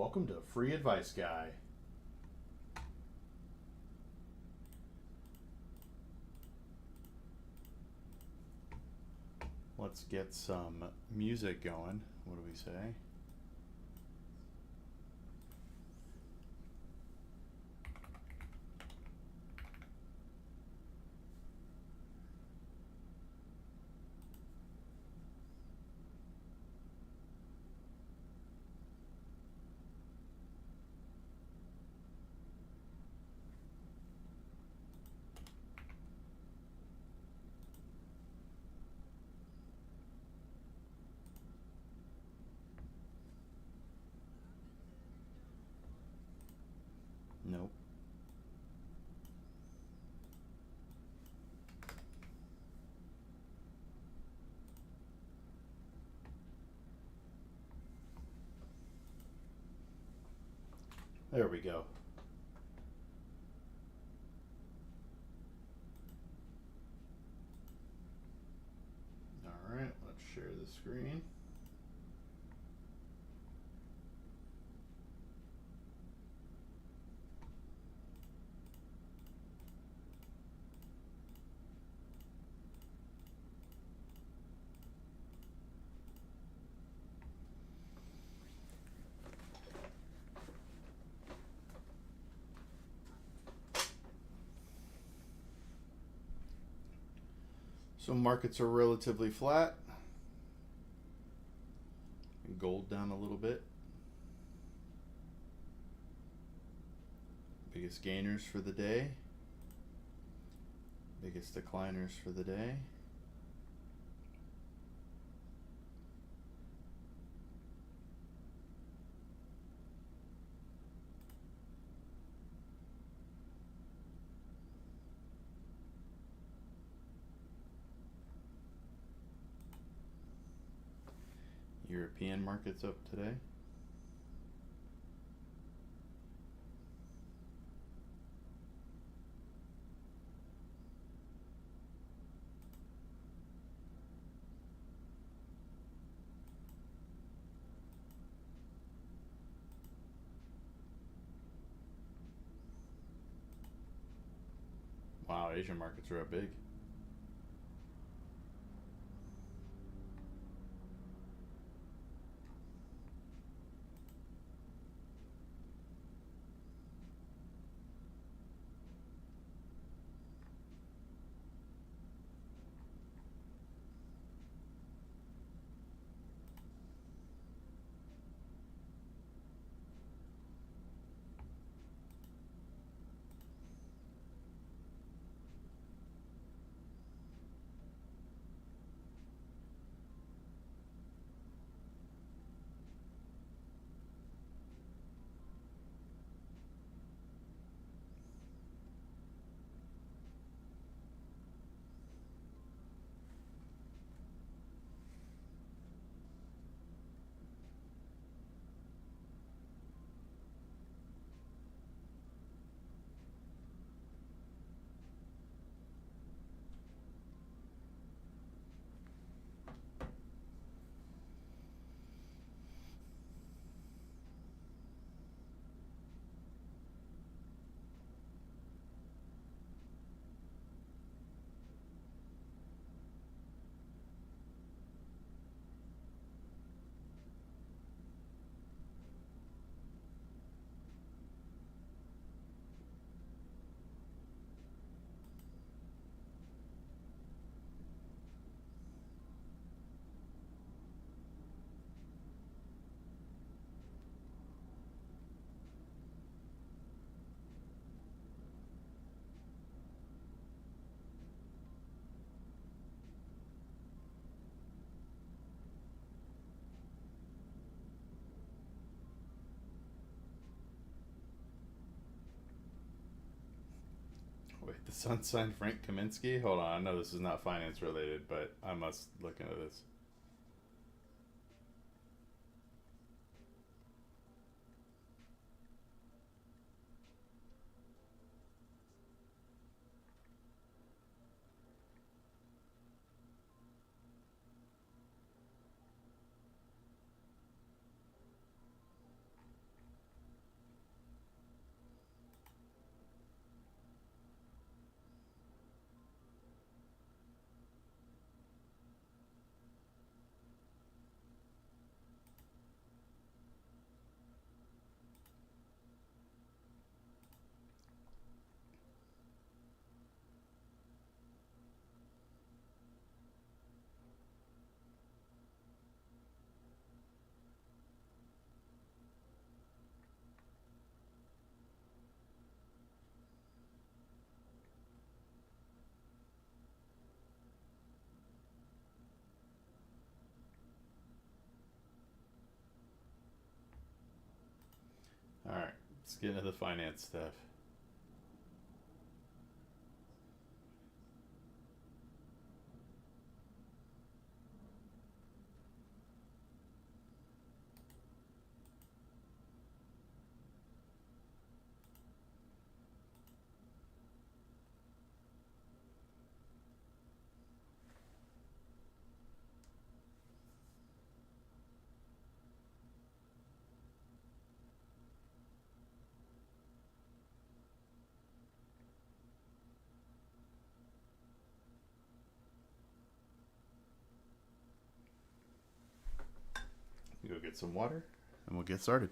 welcome to Free Advice Guy. Let's get some music going. What do we say? Nope. There we go. All right, let's share the screen. So markets are relatively flat. Gold down a little bit. Biggest gainers for the day. Biggest decliners for the day. European markets up today. Wow, Asian markets are up big. Wait, the sun signed Frank Kaminsky? Hold on, I know this is not finance related, but I must look into this. Let's get into the finance stuff. Go get some water and we'll get started.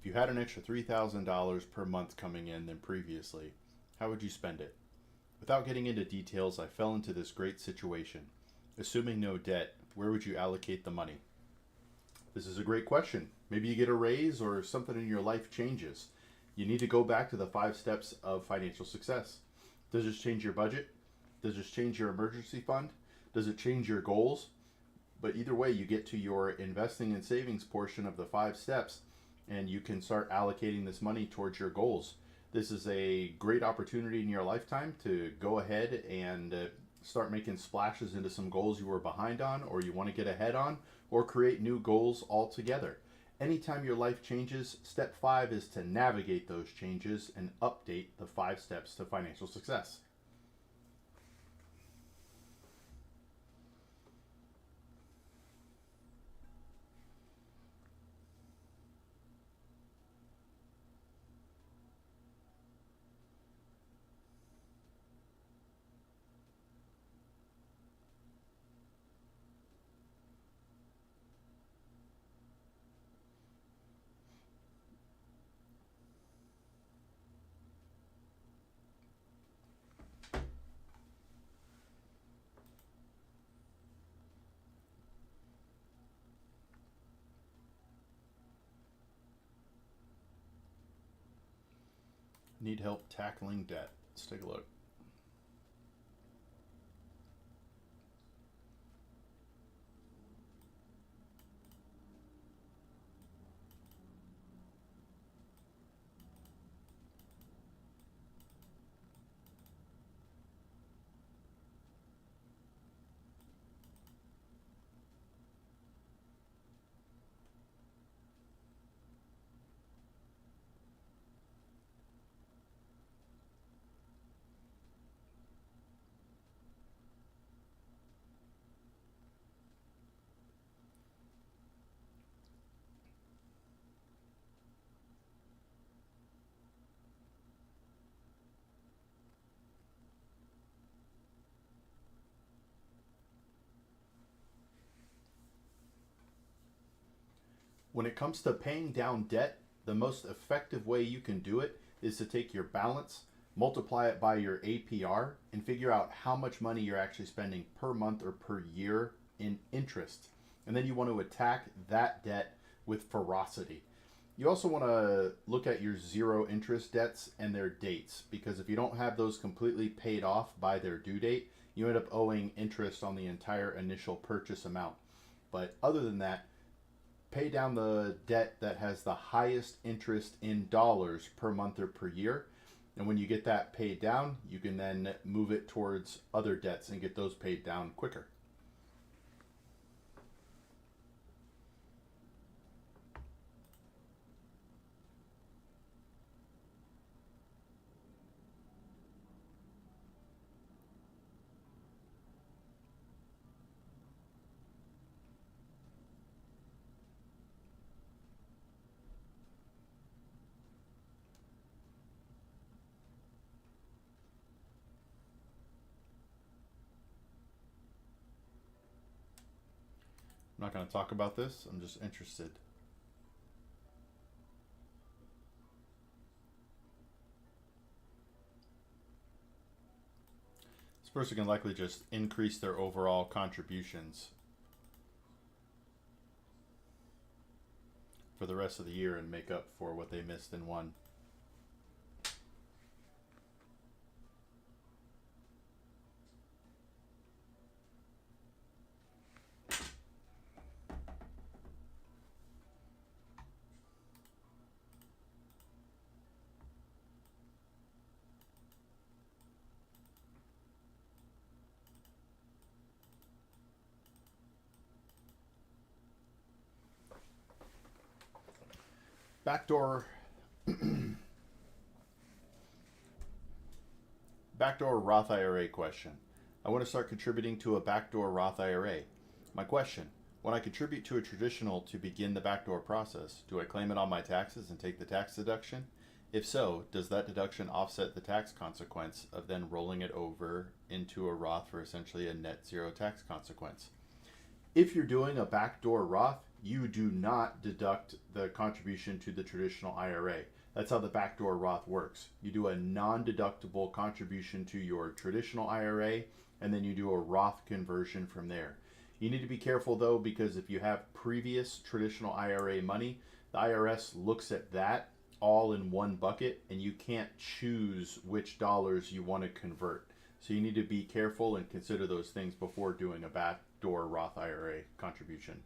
If you had an extra $3,000 per month coming in than previously, how would you spend it? Without getting into details, I fell into this great situation. Assuming no debt, where would you allocate the money? This is a great question. Maybe you get a raise or something in your life changes. You need to go back to the 5 steps of financial success. Does this change your budget? Does this change your emergency fund? Does it change your goals? But either way, you get to your investing and savings portion of the 5 steps and you can start allocating this money towards your goals. This is a great opportunity in your lifetime to go ahead and start making splashes into some goals you were behind on or you want to get ahead on or create new goals altogether. Anytime your life changes, step 5 is to navigate those changes and update the 5 steps to financial success. Need help tackling debt? Let's take a look. When it comes to paying down debt, the most effective way you can do it is to take your balance, multiply it by your APR, and figure out how much money you're actually spending per month or per year in interest. And then you want to attack that debt with ferocity. You also want to look at your zero interest debts and their dates, because if you don't have those completely paid off by their due date, you end up owing interest on the entire initial purchase amount. But other than that, pay down the debt that has the highest interest in dollars per month or per year. And when you get that paid down, you can then move it towards other debts and get those paid down quicker. I'm not going to talk about this, I'm just interested. This person can likely just increase their overall contributions for the rest of the year and make up for what they missed in one. Backdoor backdoor Roth IRA question. I want to start contributing to a backdoor Roth IRA. My question: when I contribute to a traditional to begin the backdoor process, do I claim it on my taxes and take the tax deduction? If so, does that deduction offset the tax consequence of then rolling it over into a Roth for essentially a net zero tax consequence? If you're doing a backdoor Roth, you do not deduct the contribution to the traditional IRA. That's how the backdoor Roth works. You do a non-deductible contribution to your traditional IRA, and then you do a Roth conversion from there. You need to be careful though, because if you have previous traditional IRA money, the IRS looks at that all in one bucket, and you can't choose which dollars you want to convert. So you need to be careful and consider those things before doing a backdoor Roth IRA contribution.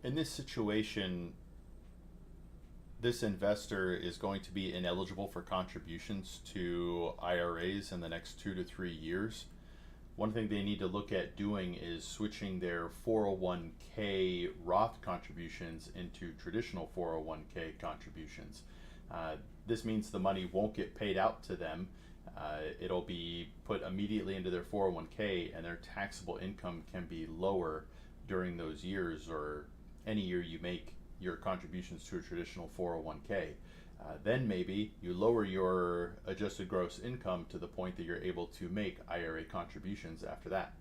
In this situation, this investor is going to be ineligible for contributions to IRAs in the next 2 to 3 years. One thing they need to look at doing is switching their 401k Roth contributions into traditional 401k contributions. This means the money won't get paid out to them. It'll be put immediately into their 401k, and their taxable income can be lower during those years, or any year you make your contributions to a traditional 401k. Then maybe you lower your adjusted gross income to the point that you're able to make IRA contributions after that.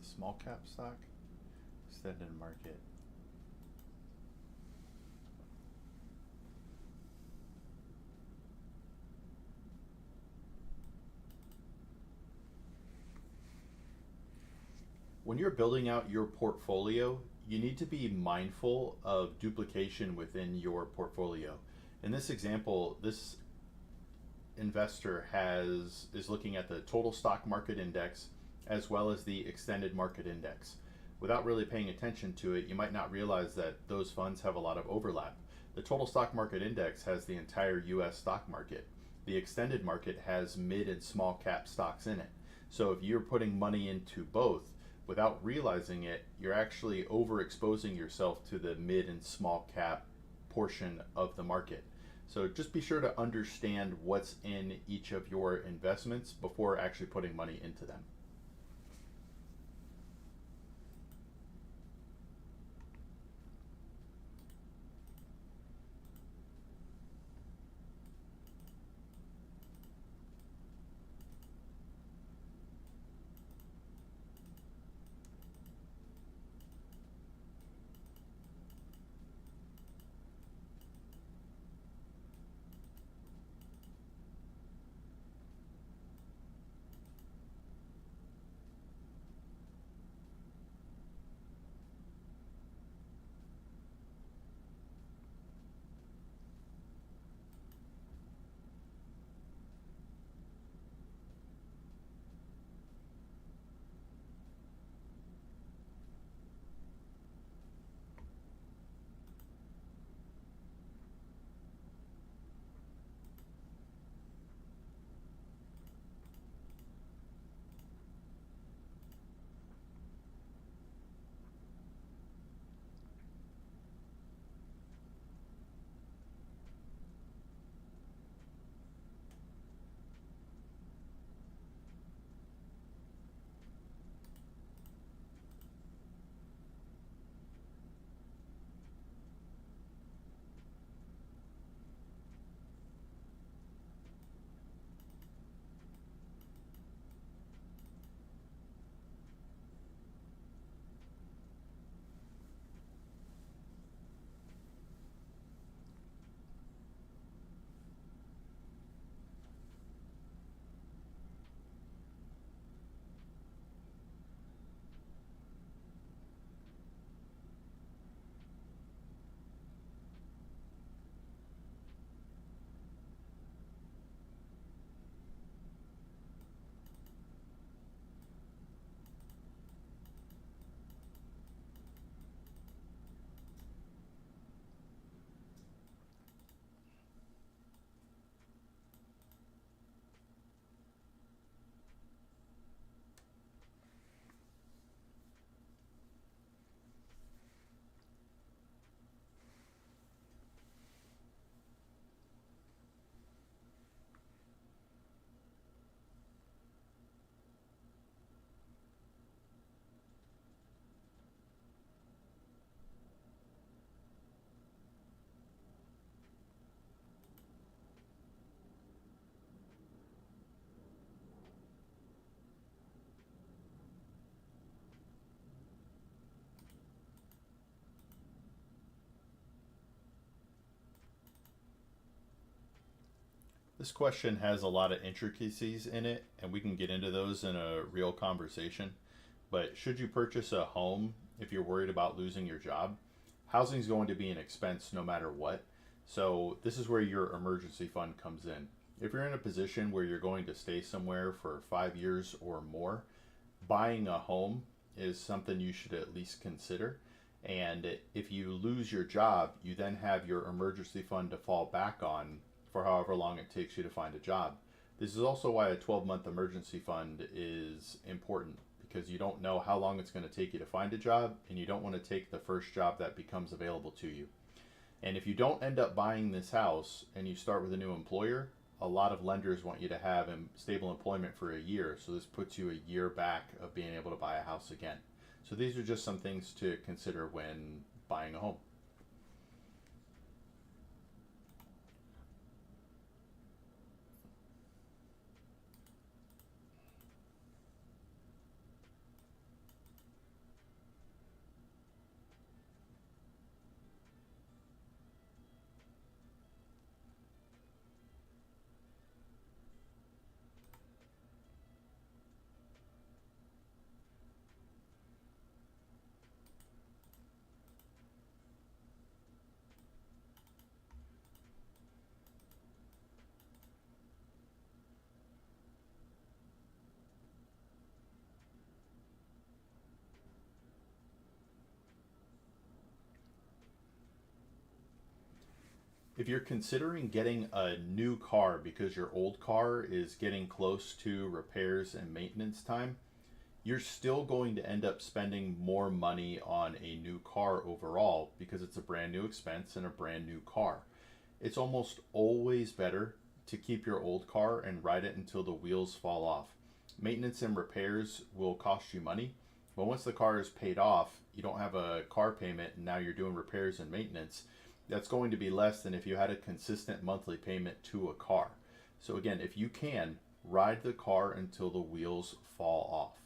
a small cap stock. Extended market. When you're building out your portfolio, you need to be mindful of duplication within your portfolio. In this example, this investor has is looking at the total stock market index as well as the extended market index. Without really paying attention to it, you might not realize that those funds have a lot of overlap. The total stock market index has the entire US stock market. The extended market has mid and small cap stocks in it. So if you're putting money into both without realizing it, you're actually overexposing yourself to the mid and small cap portion of the market. So just be sure to understand what's in each of your investments before actually putting money into them. This question has a lot of intricacies in it, and we can get into those in a real conversation. But should you purchase a home if you're worried about losing your job? Housing is going to be an expense no matter what. So, this is where your emergency fund comes in. If you're in a position where you're going to stay somewhere for 5 years or more, buying a home is something you should at least consider. And if you lose your job, you then have your emergency fund to fall back on for however long it takes you to find a job. This is also why a 12-month emergency fund is important, because you don't know how long it's going to take you to find a job, and you don't want to take the first job that becomes available to you. And if you don't end up buying this house and you start with a new employer, a lot of lenders want you to have stable employment for a year. So this puts you a year back of being able to buy a house again. So these are just some things to consider when buying a home. If you're considering getting a new car because your old car is getting close to repairs and maintenance time, you're still going to end up spending more money on a new car overall because it's a brand new expense and a brand new car. It's almost always better to keep your old car and ride it until the wheels fall off. Maintenance and repairs will cost you money, but once the car is paid off, you don't have a car payment and now you're doing repairs and maintenance. That's going to be less than if you had a consistent monthly payment to a car. So, again, if you can, ride the car until the wheels fall off.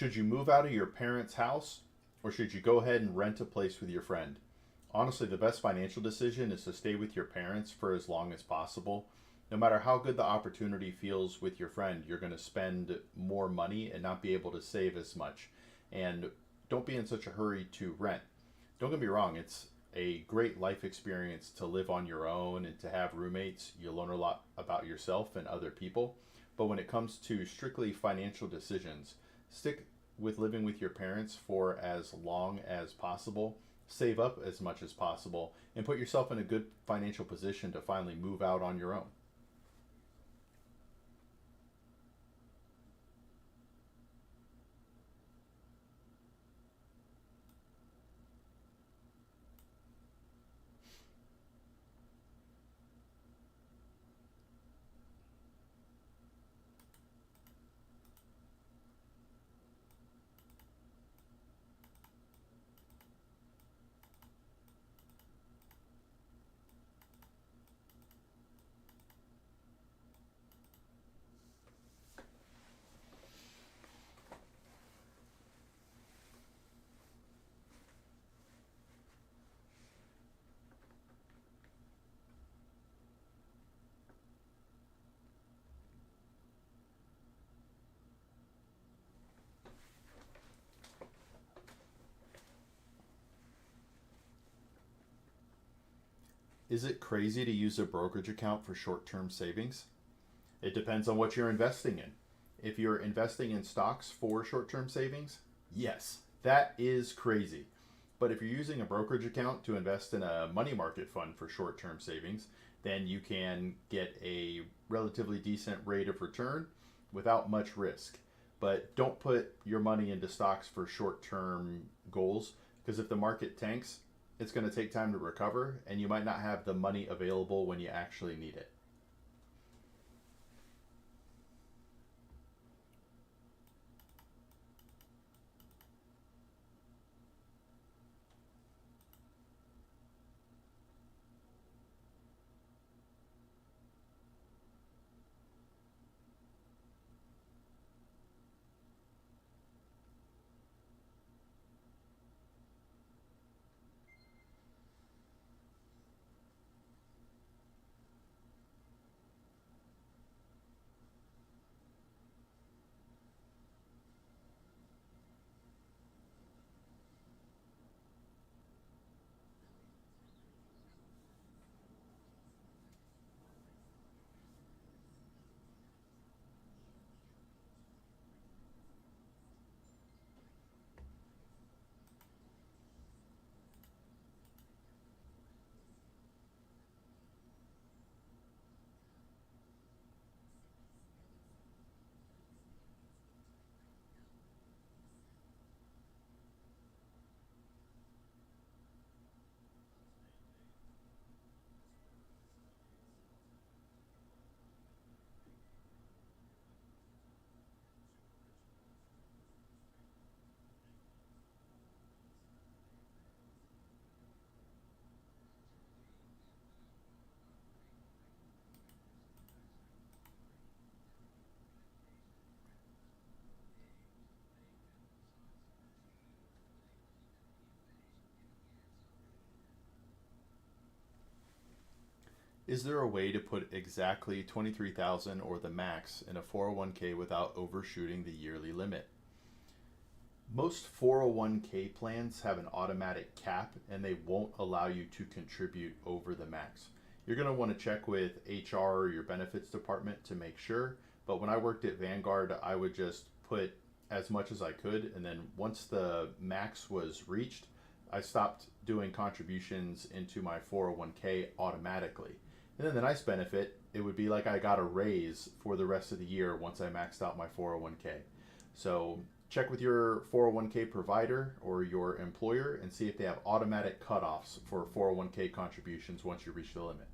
Should you move out of your parents' house or should you go ahead and rent a place with your friend? Honestly, the best financial decision is to stay with your parents for as long as possible. No matter how good the opportunity feels with your friend, you're going to spend more money and not be able to save as much. And don't be in such a hurry to rent. Don't get me wrong, it's a great life experience to live on your own and to have roommates. You learn a lot about yourself and other people. But when it comes to strictly financial decisions, stick with living with your parents for as long as possible. Save up as much as possible and put yourself in a good financial position to finally move out on your own. Is it crazy to use a brokerage account for short term savings? It depends on what you're investing in. If you're investing in stocks for short term savings, yes, that is crazy. But if you're using a brokerage account to invest in a money market fund for short term savings, then you can get a relatively decent rate of return without much risk. But don't put your money into stocks for short term goals because if the market tanks, it's going to take time to recover and you might not have the money available when you actually need it. Is there a way to put exactly 23,000 or the max in a 401k without overshooting the yearly limit? Most 401k plans have an automatic cap and they won't allow you to contribute over the max. You're going to want to check with HR or your benefits department to make sure. But when I worked at Vanguard, I would just put as much as I could. And then once the max was reached, I stopped doing contributions into my 401k automatically. And then the nice benefit, it would be like I got a raise for the rest of the year once I maxed out my 401k. So check with your 401k provider or your employer and see if they have automatic cutoffs for 401k contributions once you reach the limit.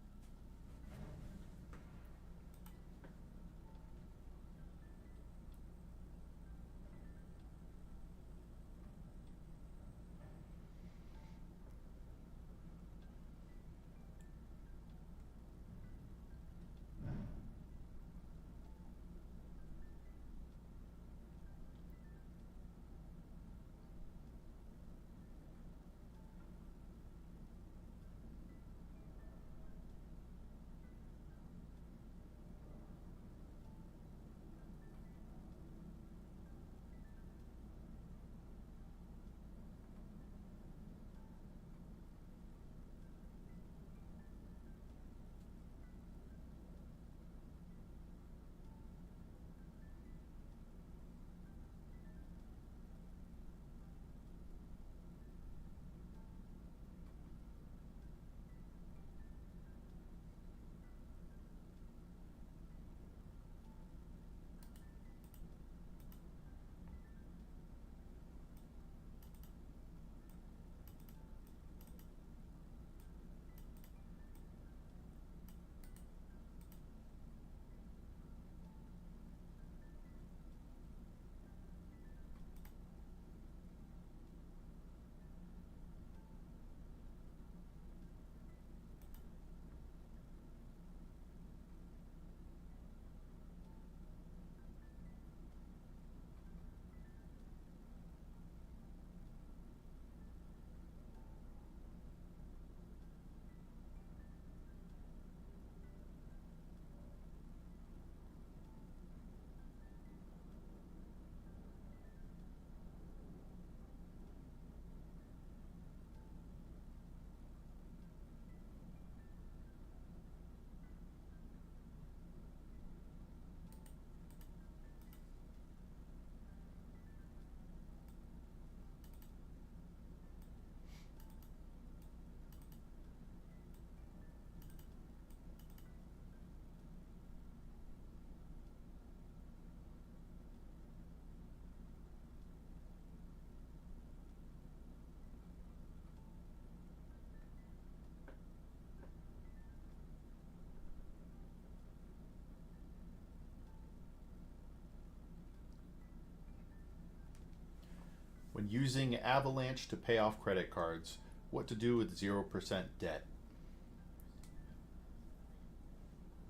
When using Avalanche to pay off credit cards, what to do with 0% debt.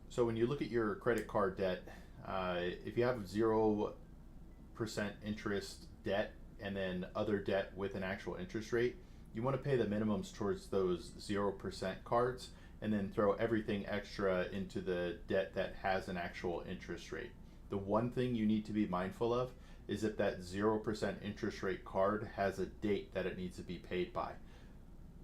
So when you look at your credit card debt, if you have 0% interest debt and then other debt with an actual interest rate, you want to pay the minimums towards those 0% cards and then throw everything extra into the debt that has an actual interest rate. The one thing you need to be mindful of is if that 0% interest rate card has a date that it needs to be paid by.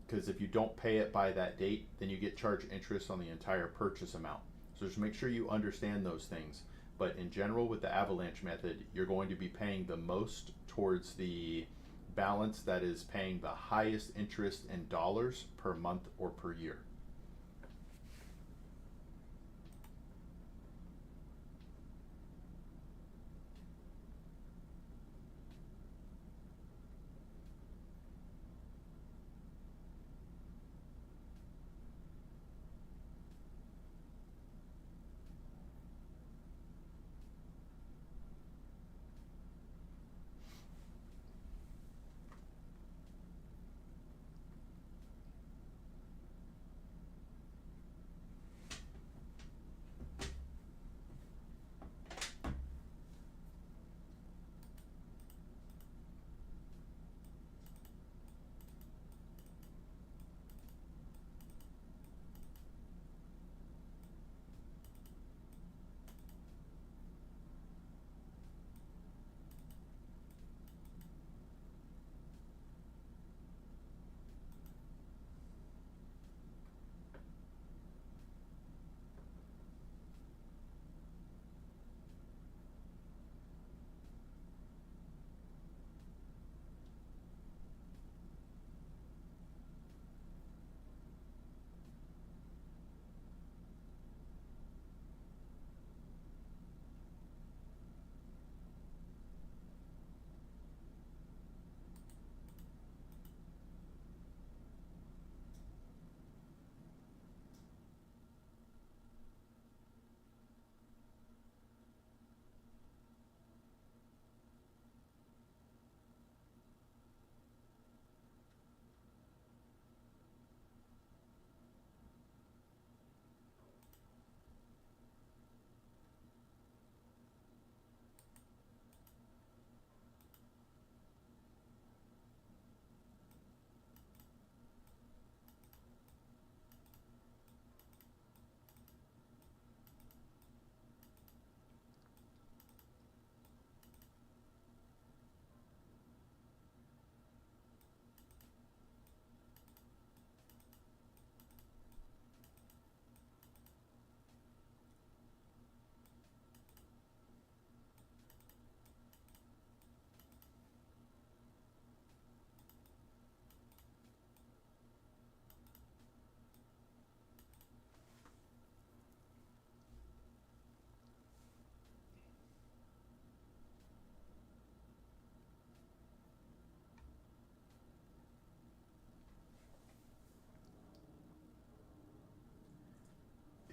Because if you don't pay it by that date, then you get charged interest on the entire purchase amount. So just make sure you understand those things. But in general, with the Avalanche method, you're going to be paying the most towards the balance that is paying the highest interest in dollars per month or per year.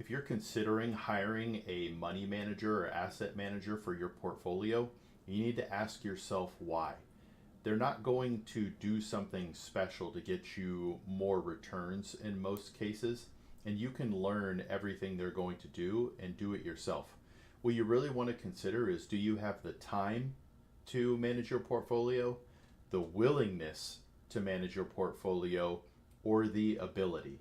If you're considering hiring a money manager or asset manager for your portfolio, you need to ask yourself why. They're not going to do something special to get you more returns in most cases, and you can learn everything they're going to do and do it yourself. What you really want to consider is, do you have the time to manage your portfolio, the willingness to manage your portfolio, or the ability?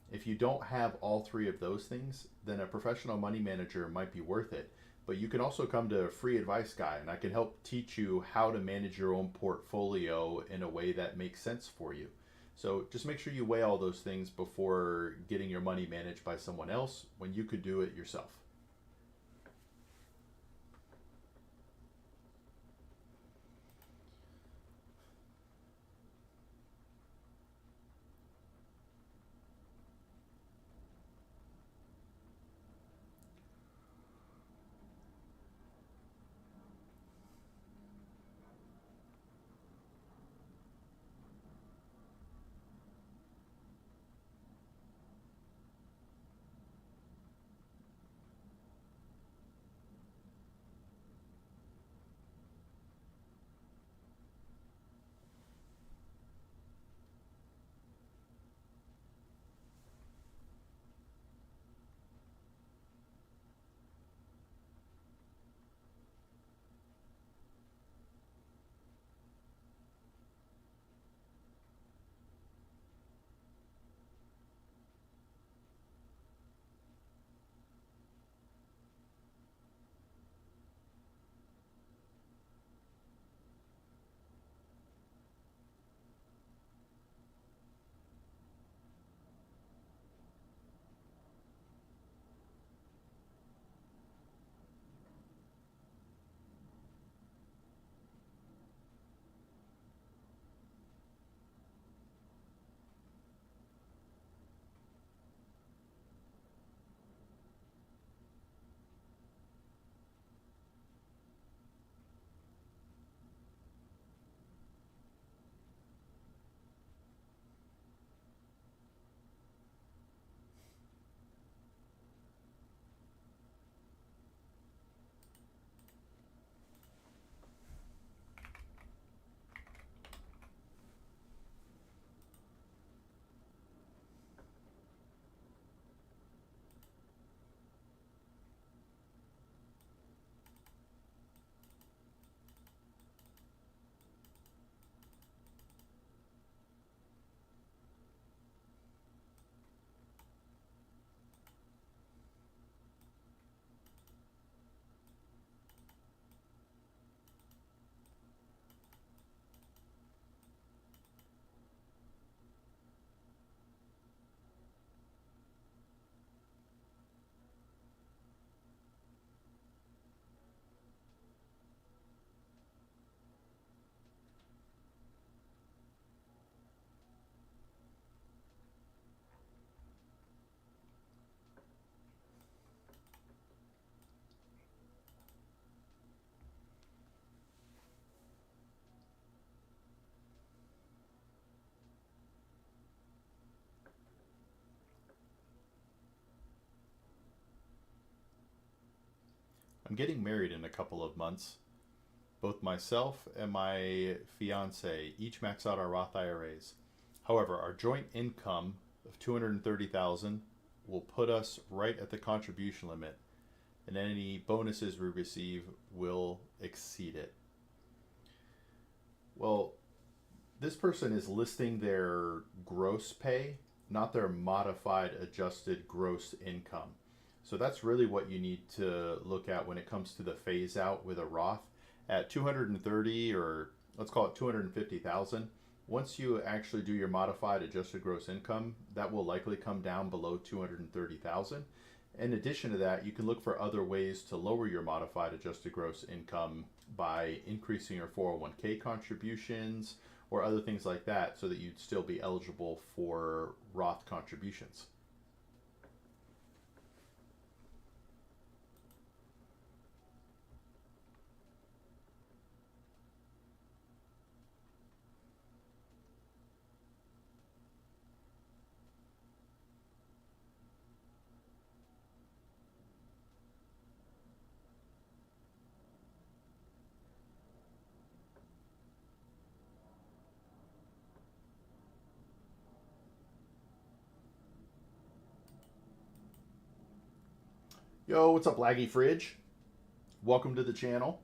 If you don't have all three of those things, then a professional money manager might be worth it. But you can also come to a free advice guy, and I can help teach you how to manage your own portfolio in a way that makes sense for you. So just make sure you weigh all those things before getting your money managed by someone else when you could do it yourself. I'm getting married in a couple of months. Both myself and my fiance each max out our Roth IRAs. However, our joint income of 230,000 will put us right at the contribution limit, and any bonuses we receive will exceed it. Well, this person is listing their gross pay, not their modified adjusted gross income. So that's really what you need to look at when it comes to the phase out with a Roth at 230, or let's call it 250,000. Once you actually do your modified adjusted gross income, that will likely come down below 230,000. In addition to that, you can look for other ways to lower your modified adjusted gross income by increasing your 401k contributions or other things like that so that you'd still be eligible for Roth contributions. Yo, what's up, Laggy Fridge? Welcome to the channel.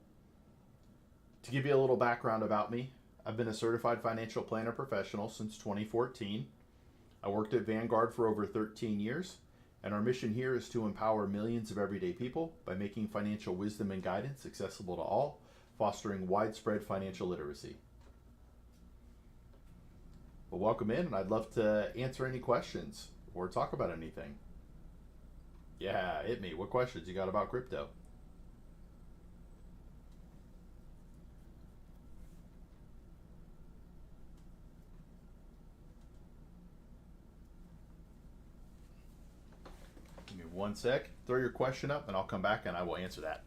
To give you a little background about me, I've been a certified financial planner professional since 2014. I worked at Vanguard for over 13 years, and our mission here is to empower millions of everyday people by making financial wisdom and guidance accessible to all, fostering widespread financial literacy. Well, welcome in, and I'd love to answer any questions or talk about anything. Yeah, hit me. What questions you got about crypto? Give me one sec. Throw your question up, and I'll come back and I will answer that.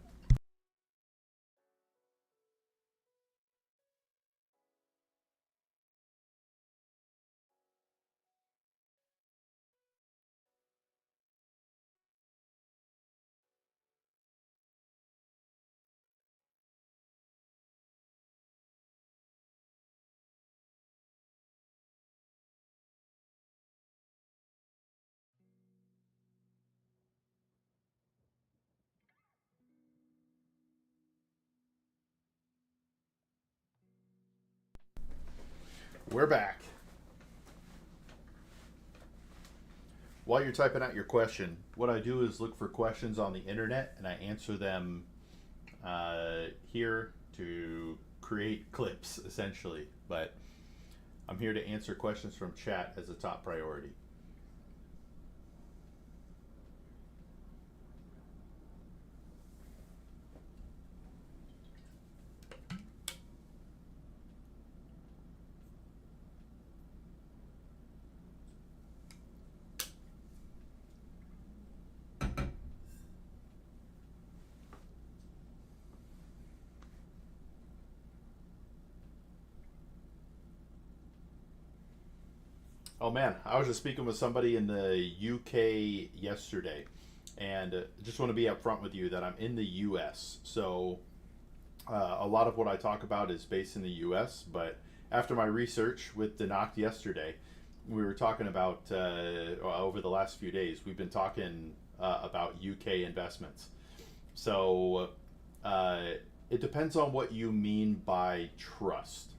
We're back. While you're typing out your question, what I do is look for questions on the internet and I answer them here to create clips, essentially. But I'm here to answer questions from chat as a top priority. Oh man, I was just speaking with somebody in the UK yesterday, and just want to be upfront with you that I'm in the US. So a lot of what I talk about is based in the US, but after my research with Danact yesterday, we were talking about over the last few days, we've been talking about UK investments. So uh, it depends on what you mean by trust.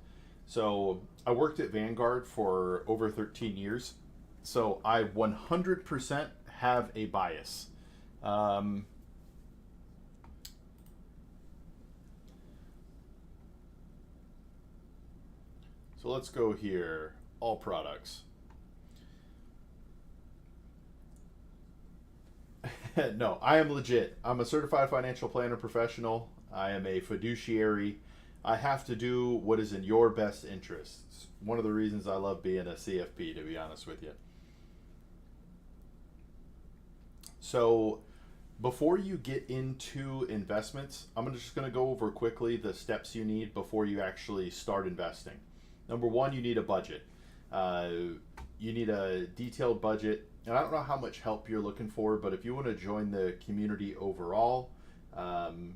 So I worked at Vanguard for over 13 years. So I 100% have a bias. Um, so let's go here. All products. No, I am legit. I'm a certified financial planner professional. I am a fiduciary. I have to do what is in your best interests. One of the reasons I love being a CFP, to be honest with you. So, before you get into investments, I'm just going to go over quickly the steps you need before you actually start investing. Number one, you need a budget. Uh, you need a detailed budget. And I don't know how much help you're looking for, but if you want to join the community overall, um,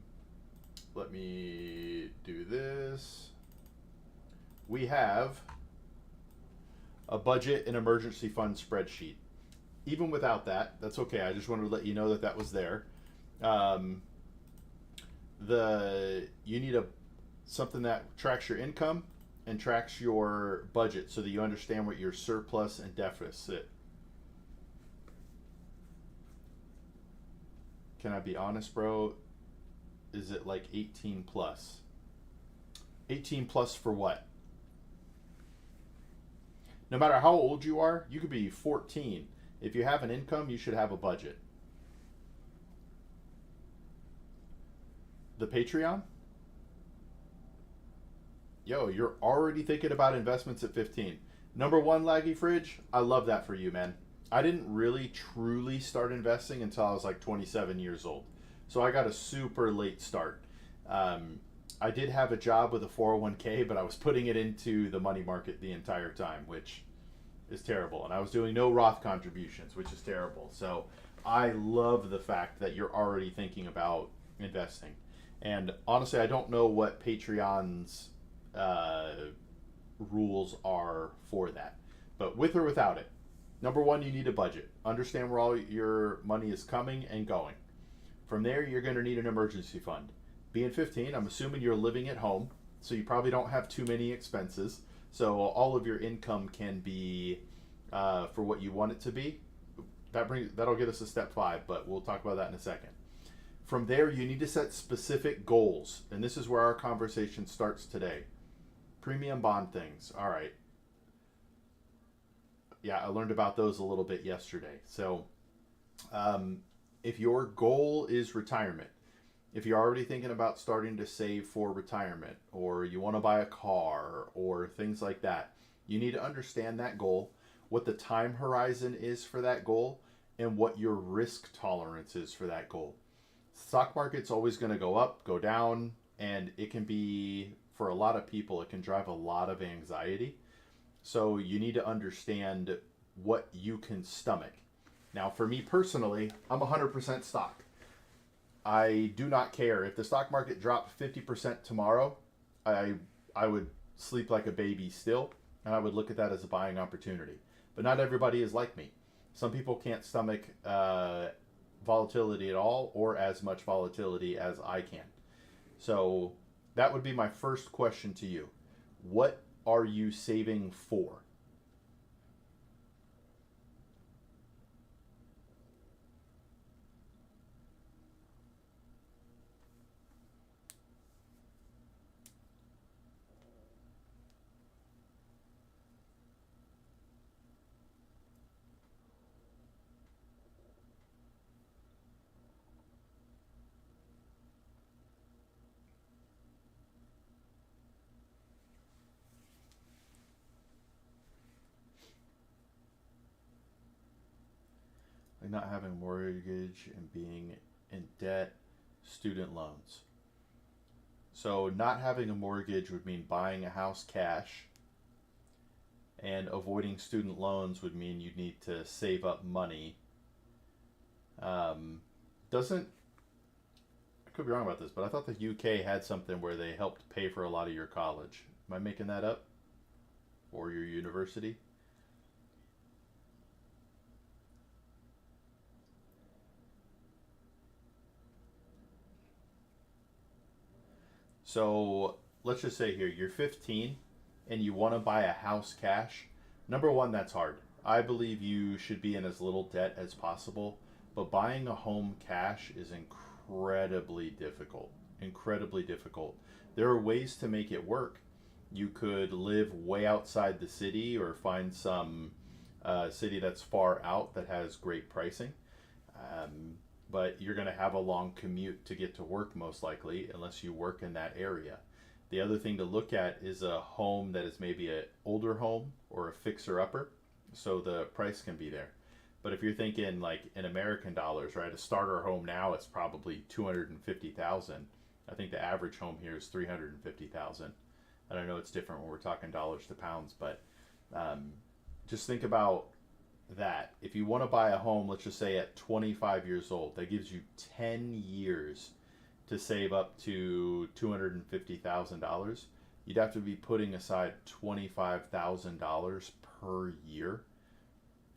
let me do this. We have a budget and emergency fund spreadsheet. Even without that, that's okay. I just wanted to let you know that that was there. Um, the you need a something that tracks your income and tracks your budget so that you understand what your surplus and deficit. Can I be honest, bro? Is it like 18 plus? 18 plus for what? No matter how old you are, you could be 14. If you have an income, you should have a budget. The Patreon? Yo, you're already thinking about investments at 15. Number one, Laggy Fridge, I love that for you, man. I didn't really truly start investing until I was like 27 years old. So I got a super late start. Um, I did have a job with a 401k, but I was putting it into the money market the entire time, which is terrible. And I was doing no Roth contributions, which is terrible. So I love the fact that you're already thinking about investing. And honestly, I don't know what Patreon's uh, rules are for that. But with or without it, number one, you need a budget. Understand where all your money is coming and going. From there, you're going to need an emergency fund. Being 15, I'm assuming you're living at home, so you probably don't have too many expenses. So all of your income can be for what you want it to be. That'll get us to step 5, but we'll talk about that in a second. From there, you need to set specific goals, and this is where our conversation starts today. Premium bond things. All right. Yeah, I learned about those a little bit yesterday. So, if your goal is retirement, if you're already thinking about starting to save for retirement, or you want to buy a car, or things like that, you need to understand that goal, what the time horizon is for that goal, and what your risk tolerance is for that goal. Stock market's always going to go up, go down, and it can be, for a lot of people, it can drive a lot of anxiety. So you need to understand what you can stomach. Now, for me personally, I'm 100% stock. I do not care if the stock market dropped 50% tomorrow. I would sleep like a baby still, and I would look at that as a buying opportunity. But not everybody is like me. Some people can't stomach volatility at all, or as much volatility as I can. So that would be my first question to you. What are you saving for? Like not having a mortgage and being in debt, student loans. So not having a mortgage would mean buying a house cash, and avoiding student loans would mean you'd need to save up money. Um, doesn't I could be wrong about this, but I thought the UK had something where they helped pay for a lot of your college. Am I making that up? Or your university? So let's just say here you're 15 and you want to buy a house cash. Number one, that's hard. I believe you should be in as little debt as possible, but buying a home cash is incredibly difficult. Incredibly difficult. There are ways to make it work. You could live way outside the city or find some city that's far out that has great pricing. Um, but you're going to have a long commute to get to work most likely unless you work in that area. The other thing to look at is a home that is maybe an older home or a fixer upper, so the price can be there. But if you're thinking like in American dollars, right, a starter home now it's probably 250,000. I think the average home here is 350,000. I don't know, it's different when we're talking dollars to pounds, but um, just think about that. If you want to buy a home, let's just say at 25 years old, that gives you 10 years to save up to $250,000. You'd have to be putting aside $25,000 per year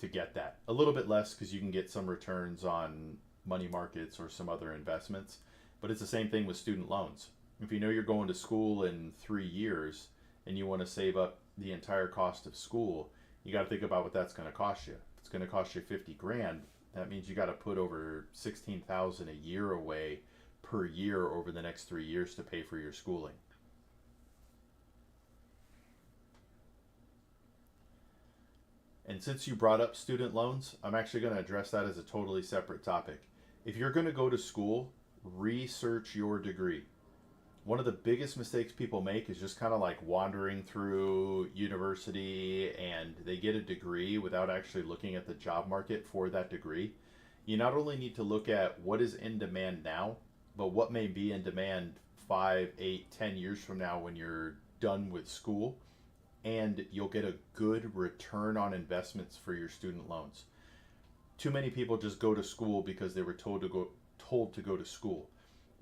to get that. A little bit less because you can get some returns on money markets or some other investments. But it's the same thing with student loans. If you know you're going to school in 3 years and you want to save up the entire cost of school, you got to think about what that's going to cost you. If it's going to cost you 50 grand, that means you got to put over 16,000 a year away per year over the next 3 years to pay for your schooling. And since you brought up student loans, I'm actually going to address that as a totally separate topic. If you're going to go to school, research your degree. One of the biggest mistakes people make is just kind of like wandering through university and they get a degree without actually looking at the job market for that degree. You not only need to look at what is in demand now, but what may be in demand 5, 8, 10 years from now when you're done with school, and you'll get a good return on investments for your student loans. Too many people just go to school because they were told to go to school.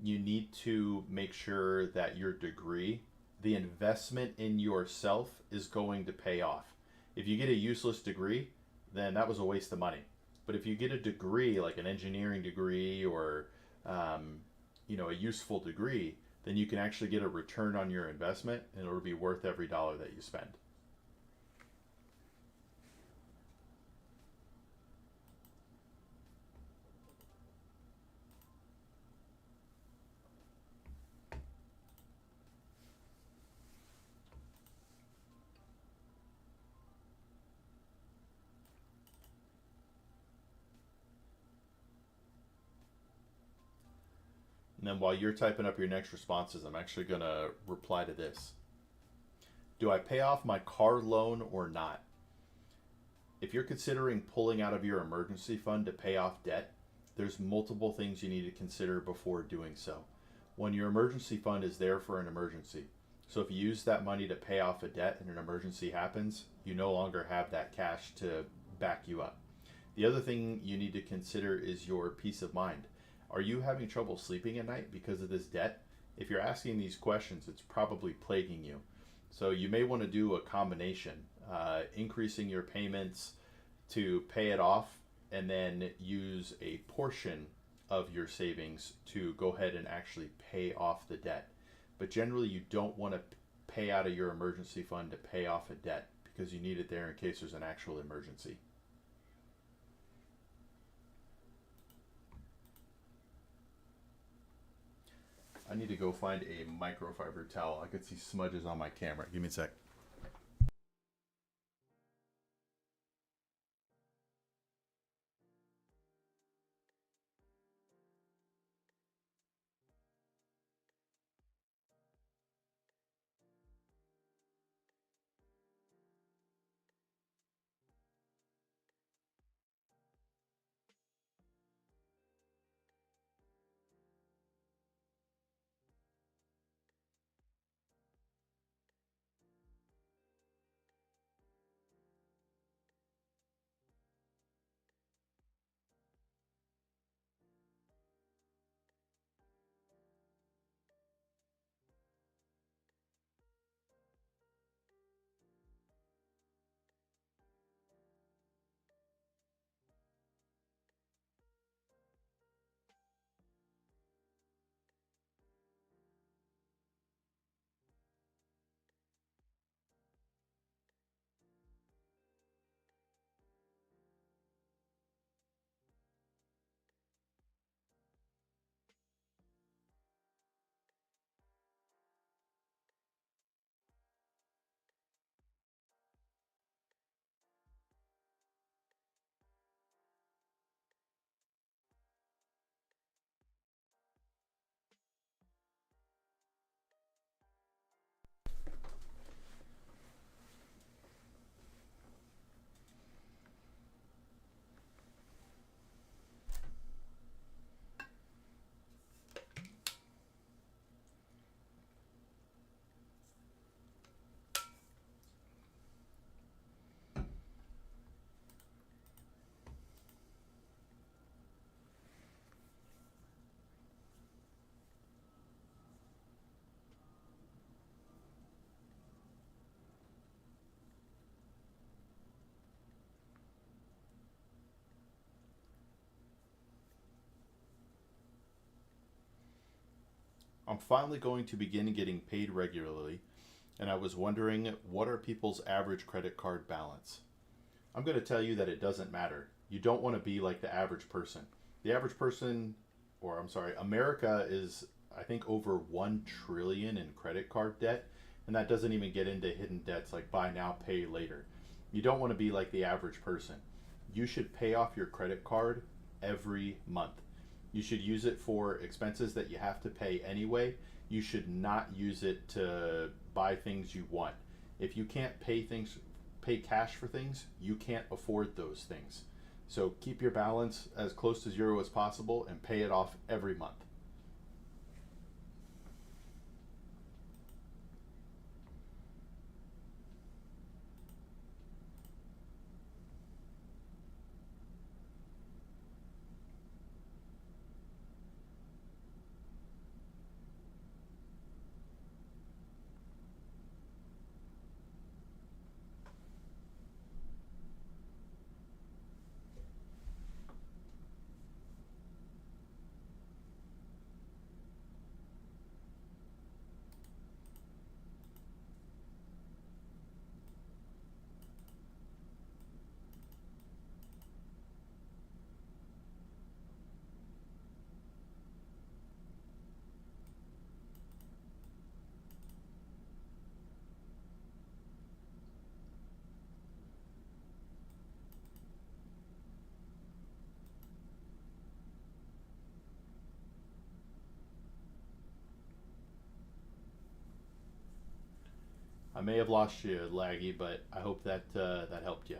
You need to make sure that your degree, the investment in yourself, is going to pay off. If you get a useless degree, then that was a waste of money. But if you get a degree like an engineering degree or um, a useful degree, then you can actually get a return on your investment, and it'll be worth every dollar that you spend. And then while you're typing up your next responses, I'm actually going to reply to this. Do I pay off my car loan or not? If you're considering pulling out of your emergency fund to pay off debt, there's multiple things you need to consider before doing so. One, your emergency fund is there for an emergency. So if you use that money to pay off a debt and an emergency happens, you no longer have that cash to back you up. The other thing you need to consider is your peace of mind. Are you having trouble sleeping at night because of this debt? If you're asking these questions, it's probably plaguing you. So you may want to do a combination, increasing your payments to pay it off, and then use a portion of your savings to go ahead and actually pay off the debt. But generally, you don't want to pay out of your emergency fund to pay off a debt because you need it there in case there's an actual emergency. I need to go find a microfiber towel. I could see smudges on my camera. Give me a sec. I'm finally going to begin getting paid regularly, and I was wondering, what are people's average credit card balance? I'm going to tell you that it doesn't matter. You don't want to be like the average person. The average person, or I'm sorry, America is, I think, over 1 trillion in credit card debt, and that doesn't even get into hidden debts like buy now, pay later. You don't want to be like the average person. You should pay off your credit card every month. You should use it for expenses that you have to pay anyway. You should not use it to buy things you want. If you can't pay cash for things, you can't afford those things. So keep your balance as close to zero as possible and pay it off every month. may have lost you, Laggy, but I hope that that helped you.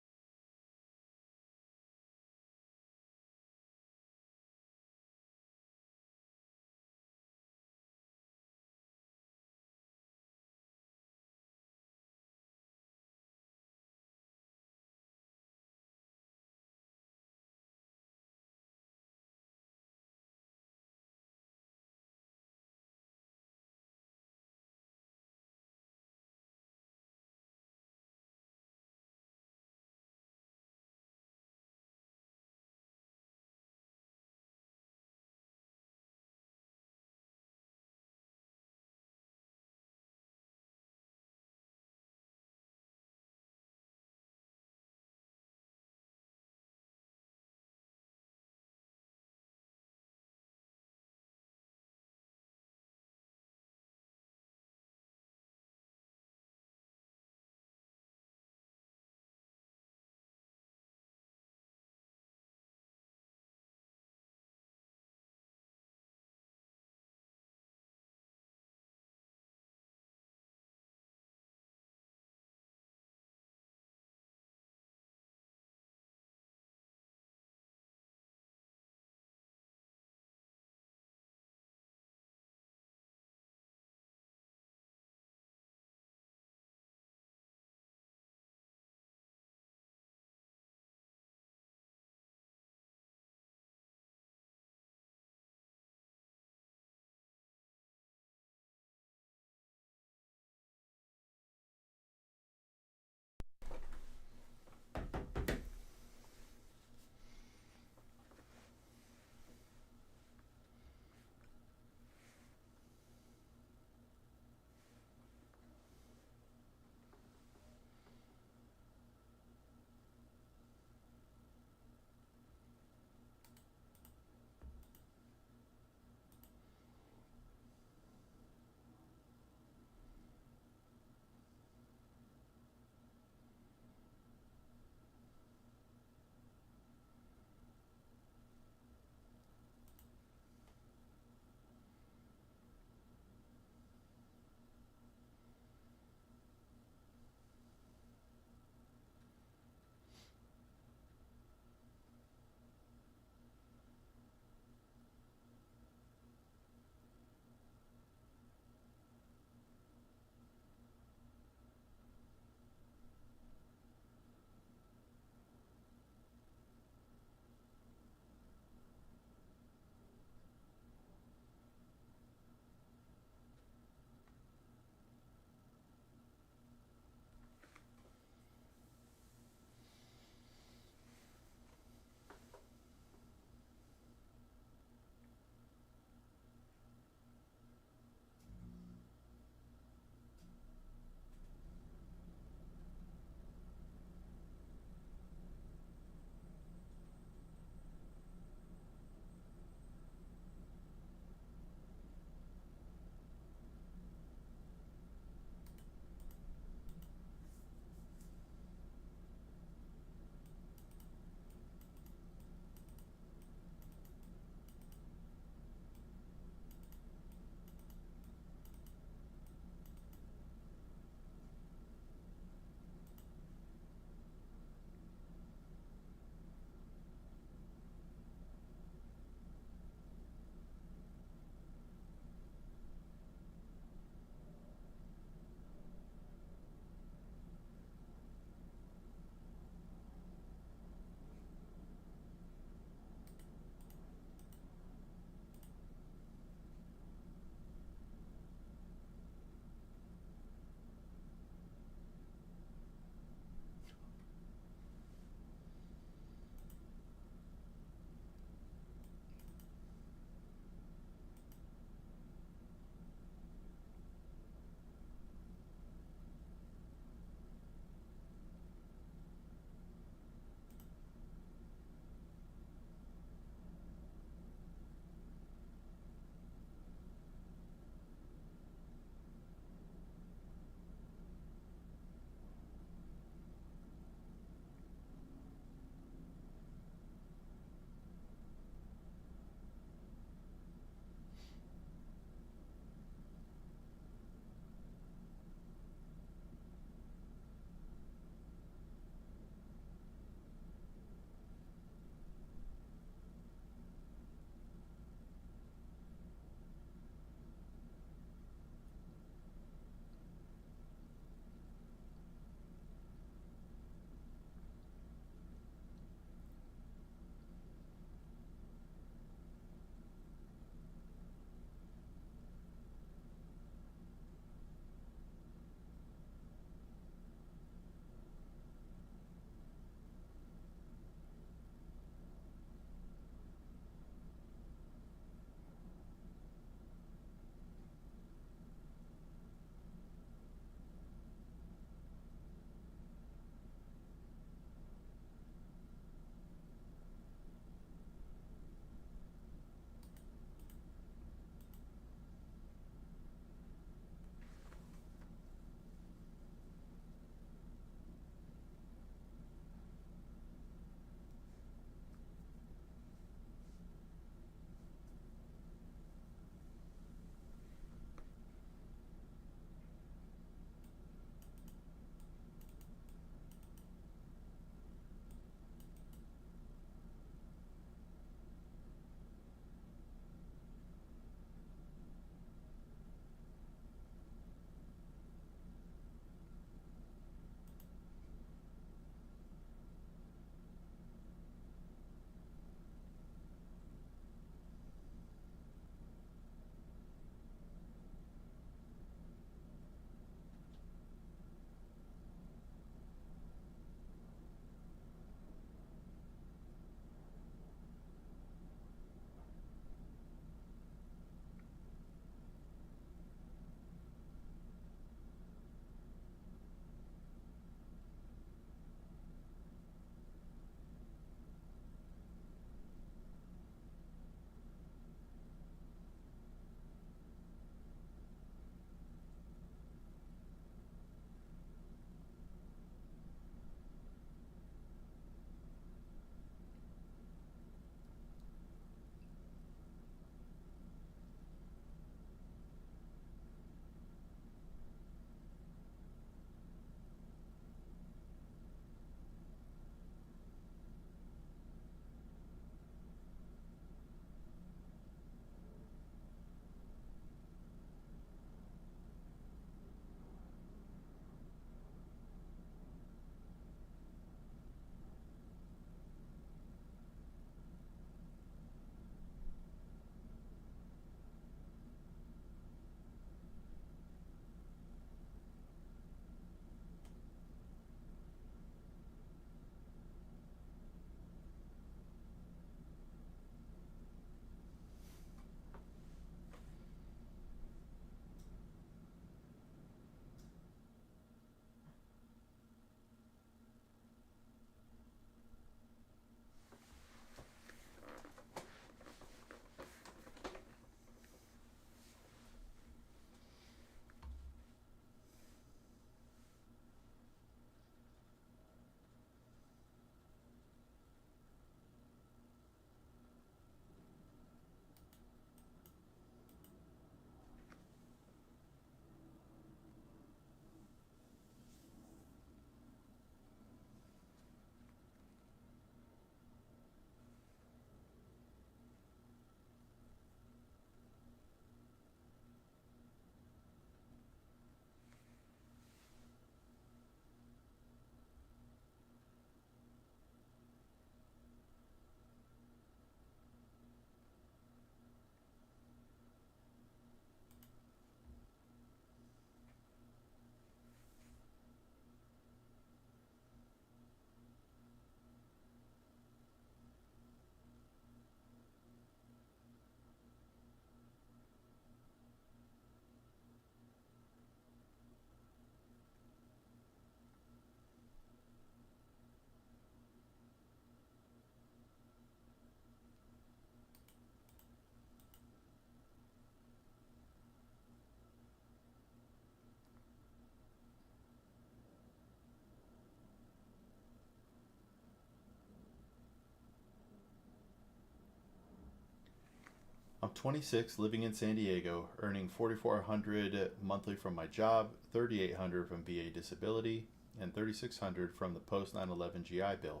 I'm 26, living in San Diego, earning 4,400 monthly from my job, 3,800 from VA disability, and 3,600 from the post 9/11 GI Bill.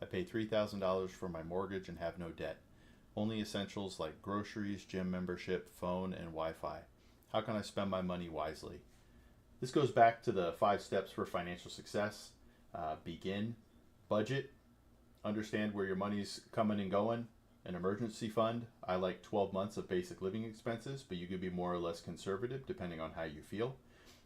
I pay $3,000 for my mortgage and have no debt. Only essentials like groceries, gym membership, phone, and Wi-Fi. How can I spend my money wisely? This goes back to the 5 steps for financial success. Begin, budget, understand where your money's coming and going. An emergency fund. I like 12 months of basic living expenses, but you could be more or less conservative depending on how you feel.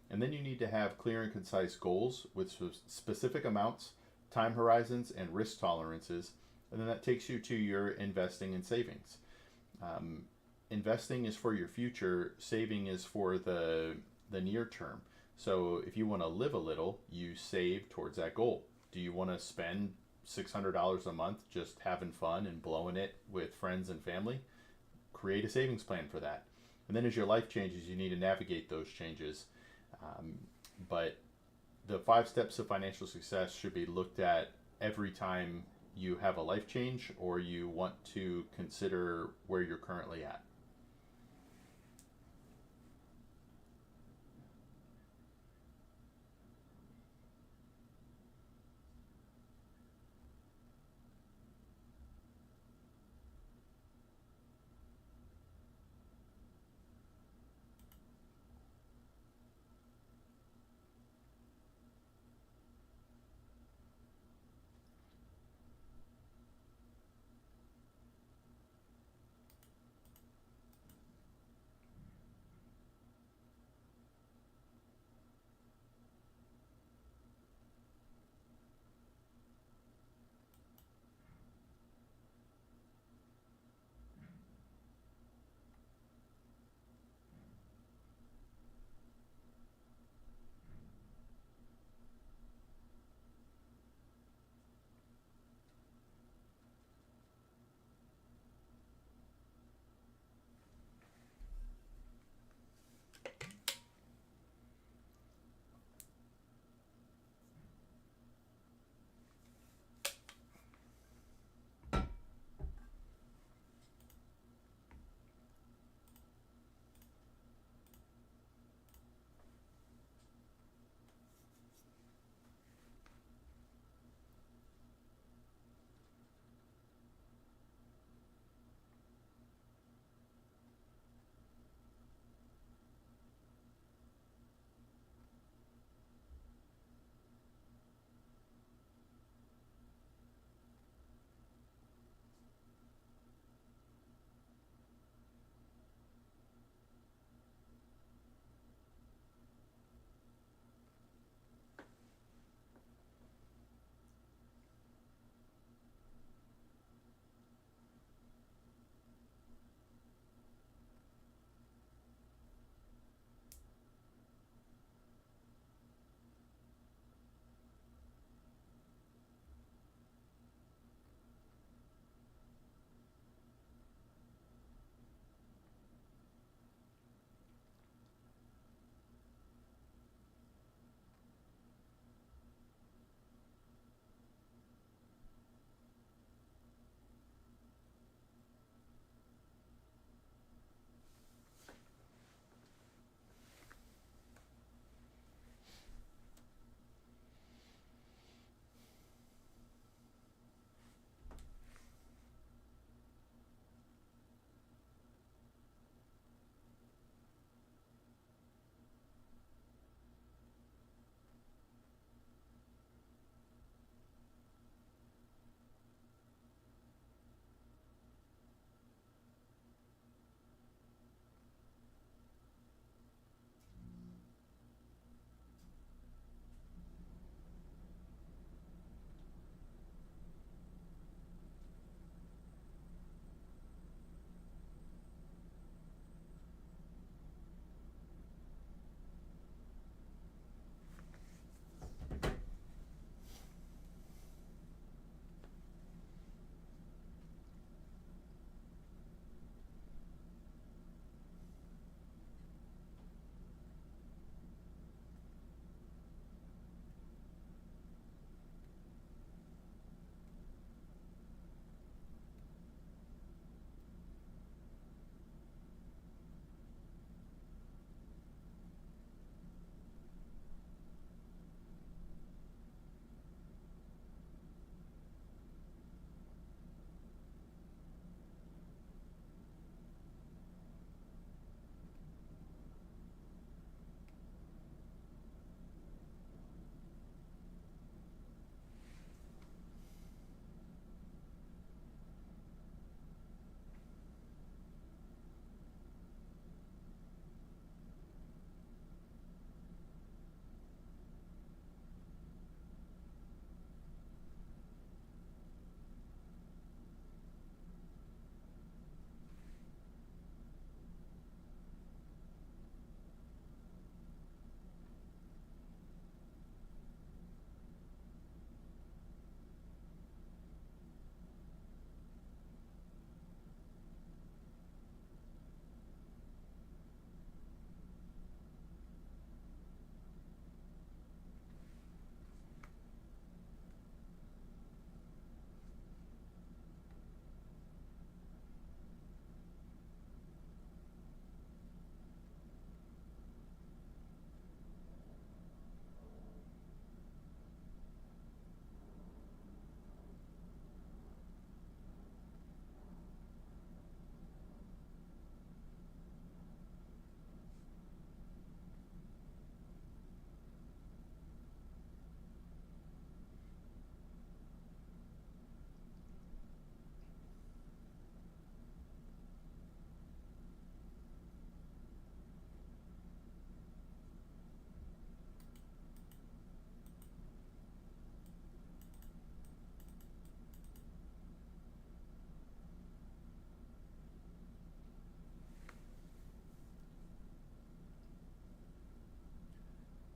And then you need to have clear and concise goals with specific amounts, time horizons, and risk tolerances. And then that takes you to your investing and savings. Um, Investing is for your future, saving is for the near term. So if you want to live a little, you save towards that goal. Do you want to spend $600 a month just having fun and blowing it with friends and family? Create a savings plan for that. And then as your life changes, you need to navigate those changes. Um, but the 5 steps of financial success should be looked at every time you have a life change or you want to consider where you're currently at.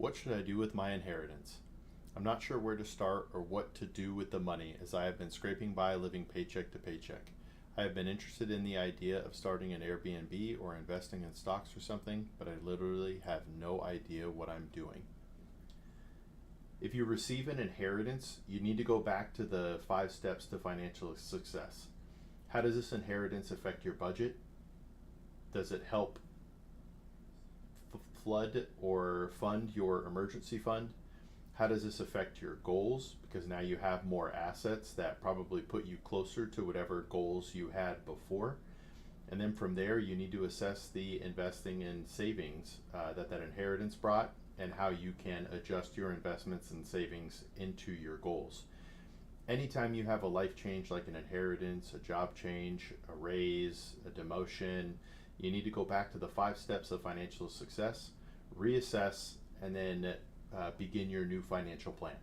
what should I do with my inheritance? I'm not sure where to start or what to do with the money as I have been scraping by living paycheck to paycheck. I have been interested in the idea of starting an Airbnb or investing in stocks or something, but I literally have no idea what I'm doing. If you receive an inheritance, you need to go back to the 5 steps to financial success. How does this inheritance affect your budget? Does it help flood or fund your emergency fund? How does this affect your goals? Because now you have more assets that probably put you closer to whatever goals you had before. And then from there, you need to assess the investing and savings that inheritance brought and how you can adjust your investments and savings into your goals. Anytime you have a life change like an inheritance, a job change, a raise, a demotion, you need to go back to the 5 steps of financial success, reassess, and then begin your new financial plan.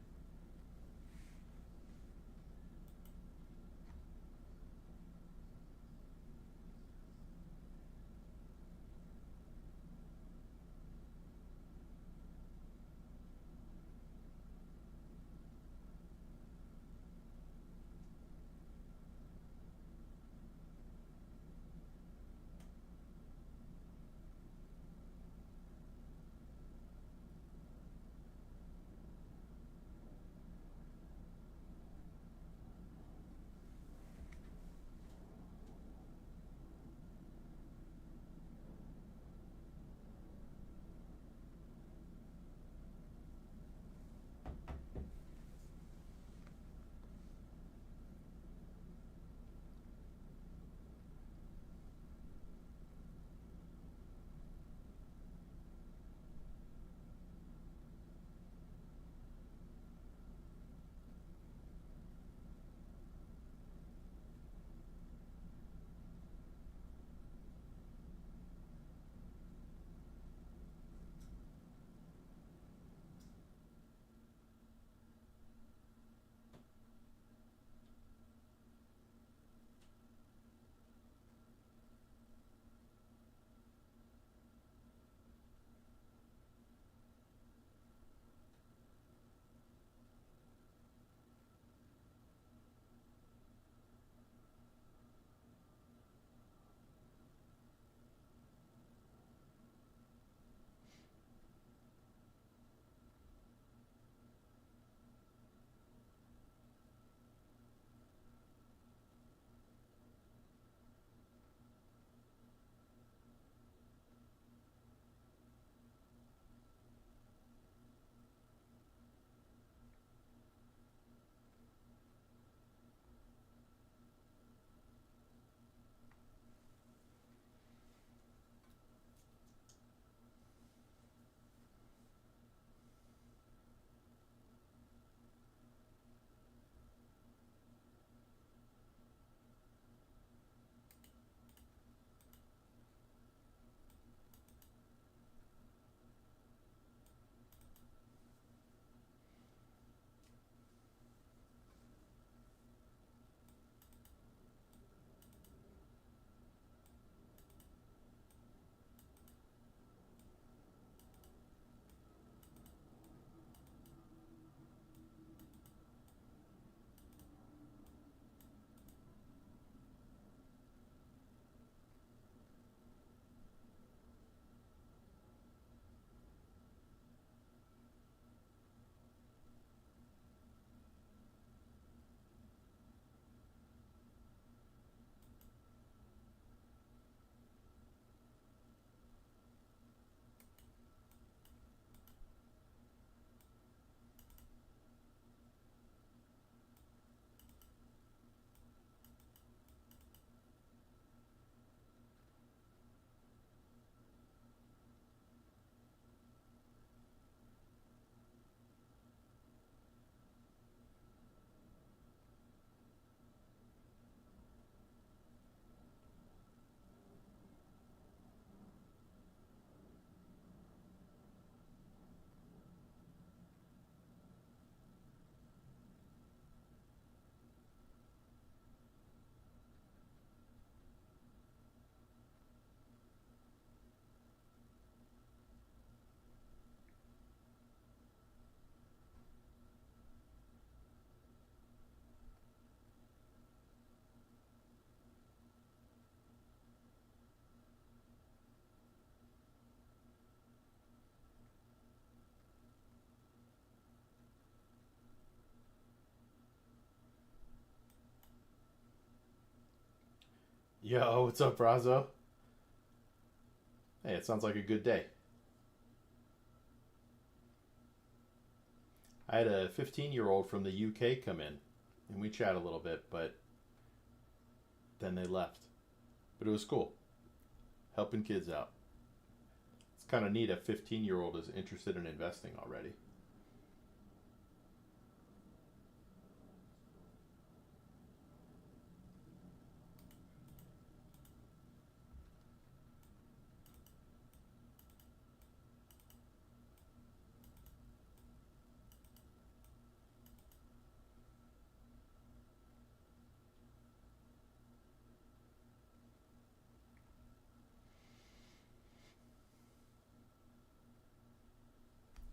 Yo, what's up, Brazo? Hey, it sounds like a good day. I had a 15-year-old from the UK come in, and we chat a little bit, but then they left. But it was cool, helping kids out. It's kind of neat a 15-year-old is interested in investing already.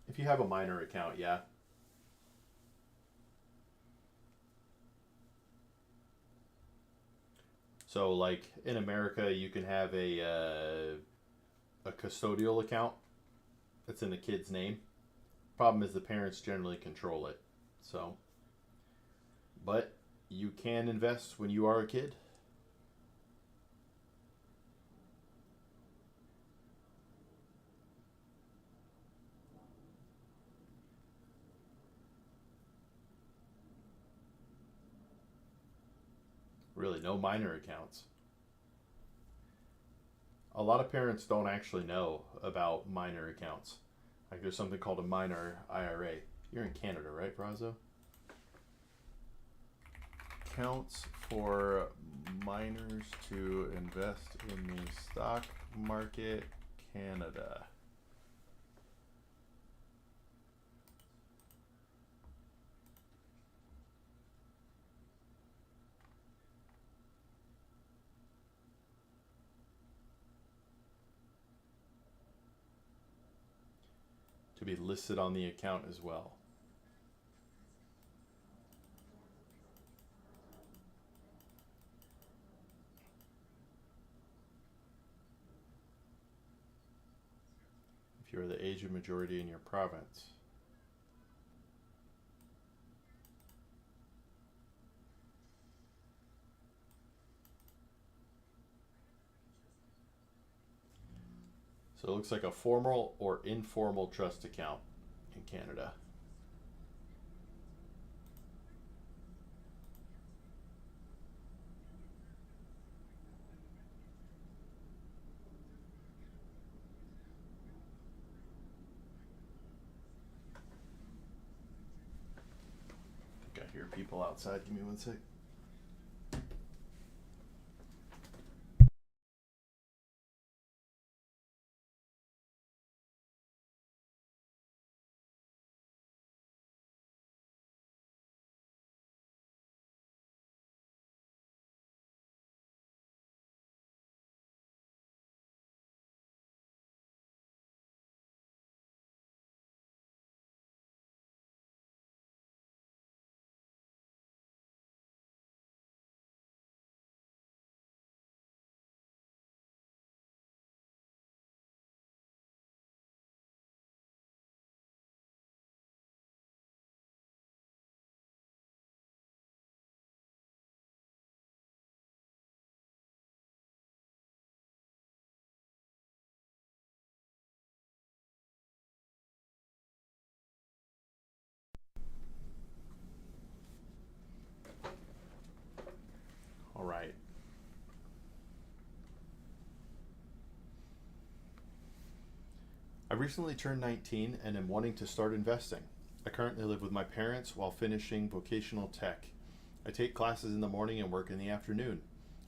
If you have a minor account, yeah. So, like in America, you can have a custodial account that's in the kid's name. Problem is, the parents generally control it. So, but you can invest when you are a kid. Really, no minor accounts. A lot of parents don't actually know about minor accounts. Like there's something called a minor IRA. You're in Canada, right, Brazo? Accounts for minors to invest in the stock market, Canada. To be listed on the account as well. If you're the age of majority in your province. So it looks like a formal or informal trust account in Canada. I think I hear people outside. Give me one sec. All right. I recently turned 19 and am wanting to start investing. I currently live with my parents while finishing vocational tech. I take classes in the morning and work in the afternoon.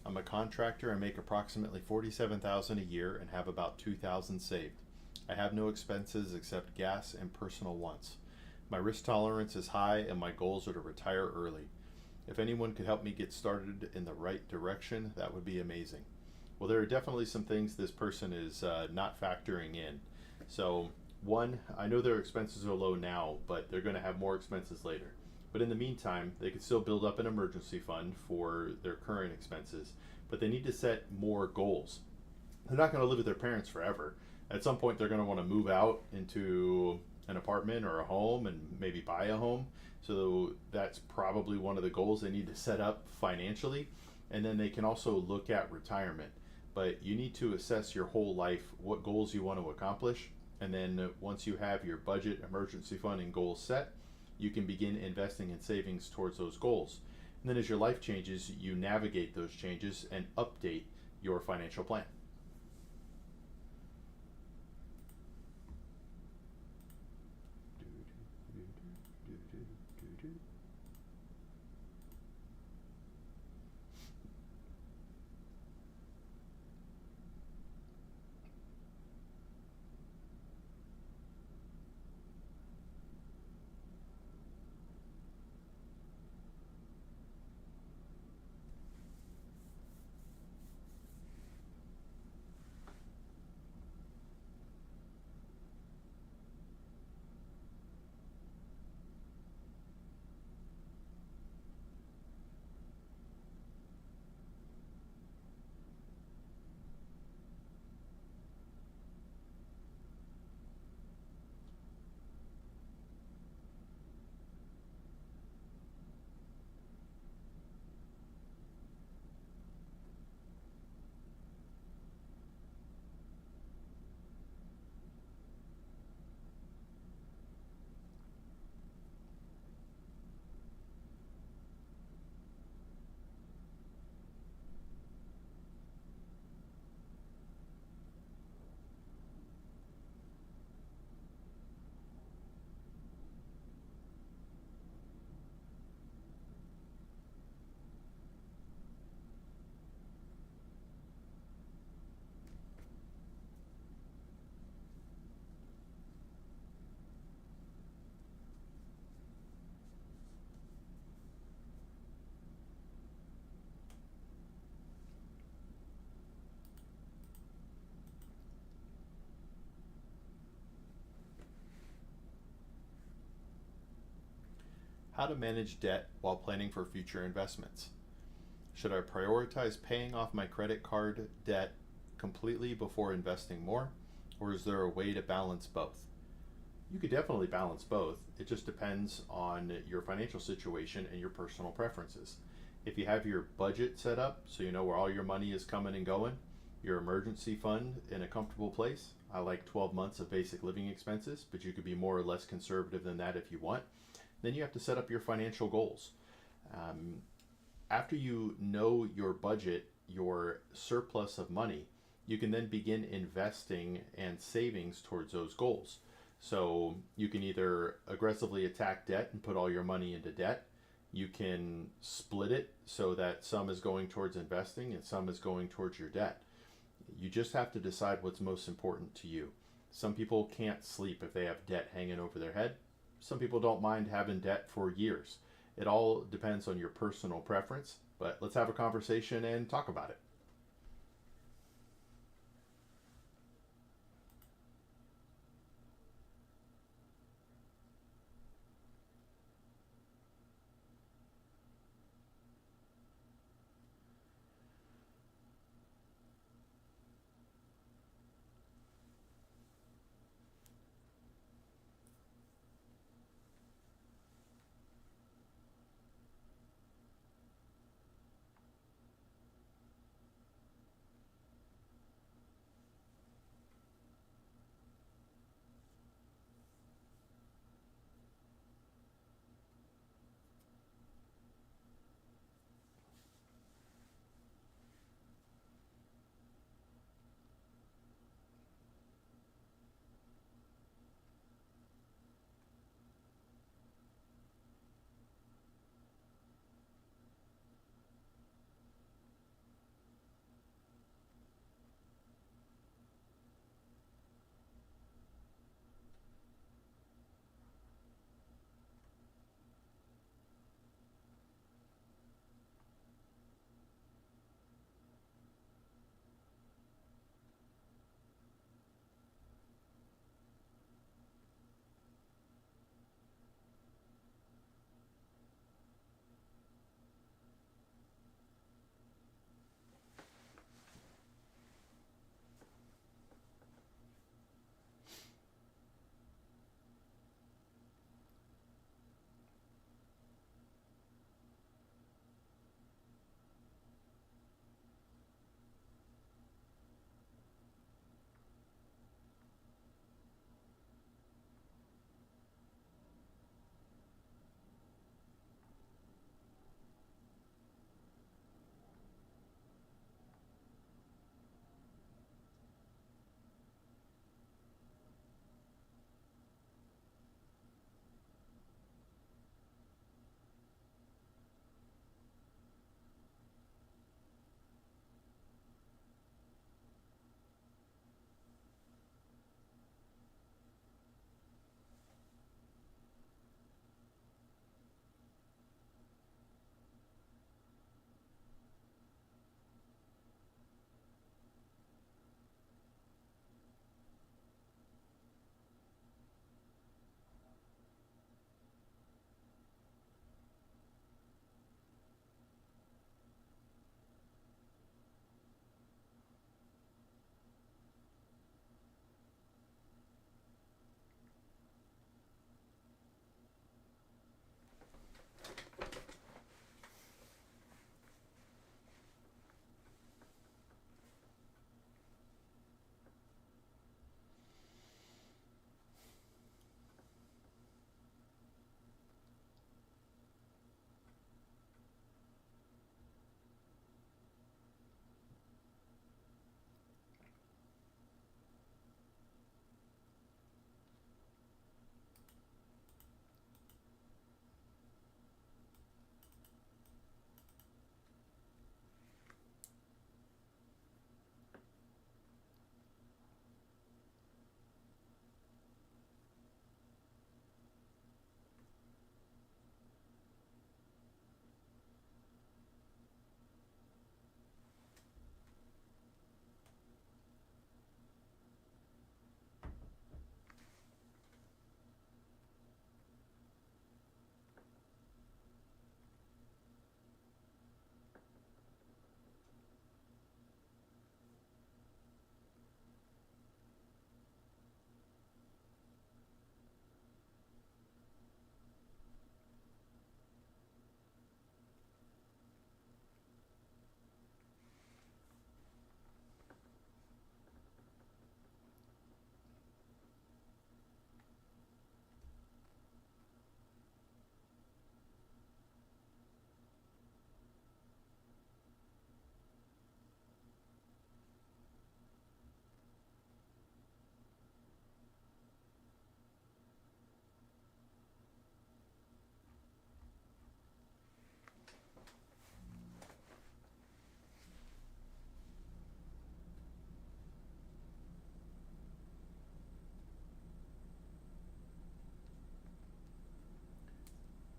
I'm a contractor and make approximately 47,000 a year and have about 2,000 saved. I have no expenses except gas and personal wants. My risk tolerance is high and my goals are to retire early. If anyone could help me get started in the right direction, that would be amazing. Well, there are definitely some things this person is not factoring in. So, one, I know their expenses are low now, but they're going to have more expenses later. But in the meantime, they could still build up an emergency fund for their current expenses, but they need to set more goals. They're not going to live with their parents forever. At some point, they're going to want to move out into an apartment or a home and maybe buy a home. So that's probably one of the goals they need to set up financially. And then they can also look at retirement. But you need to assess your whole life, what goals you want to accomplish. And then once you have your budget, emergency fund, and goals set, you can begin investing in savings towards those goals. And then as your life changes, you navigate those changes and update your financial plan. How to manage debt while planning for future investments. Should I prioritize paying off my credit card debt completely before investing more, or is there a way to balance both? You could definitely balance both. It just depends on your financial situation and your personal preferences. If you have your budget set up so you know where all your money is coming and going, your emergency fund in a comfortable place, I like 12 months of basic living expenses, but you could be more or less conservative than that if you want. Then you have to set up your financial goals. Um, After you know your budget, your surplus of money, you can then begin investing and savings towards those goals. So you can either aggressively attack debt and put all your money into debt. You can split it so that some is going towards investing and some is going towards your debt. You just have to decide what's most important to you. Some people can't sleep if they have debt hanging over their head. Some people don't mind having debt for years. It all depends on your personal preference, but let's have a conversation and talk about it.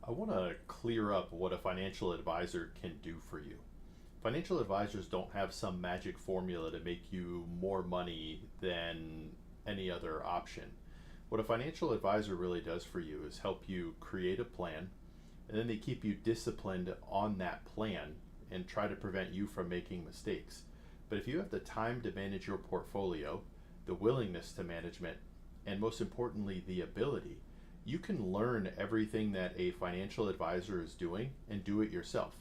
I want to clear up what a financial advisor can do for you. Financial advisors don't have some magic formula to make you more money than any other option. What a financial advisor really does for you is help you create a plan, and then they keep you disciplined on that plan and try to prevent you from making mistakes. But if you have the time to manage your portfolio, the willingness to management, and most importantly, the ability, you can learn everything that a financial advisor is doing and do it yourself.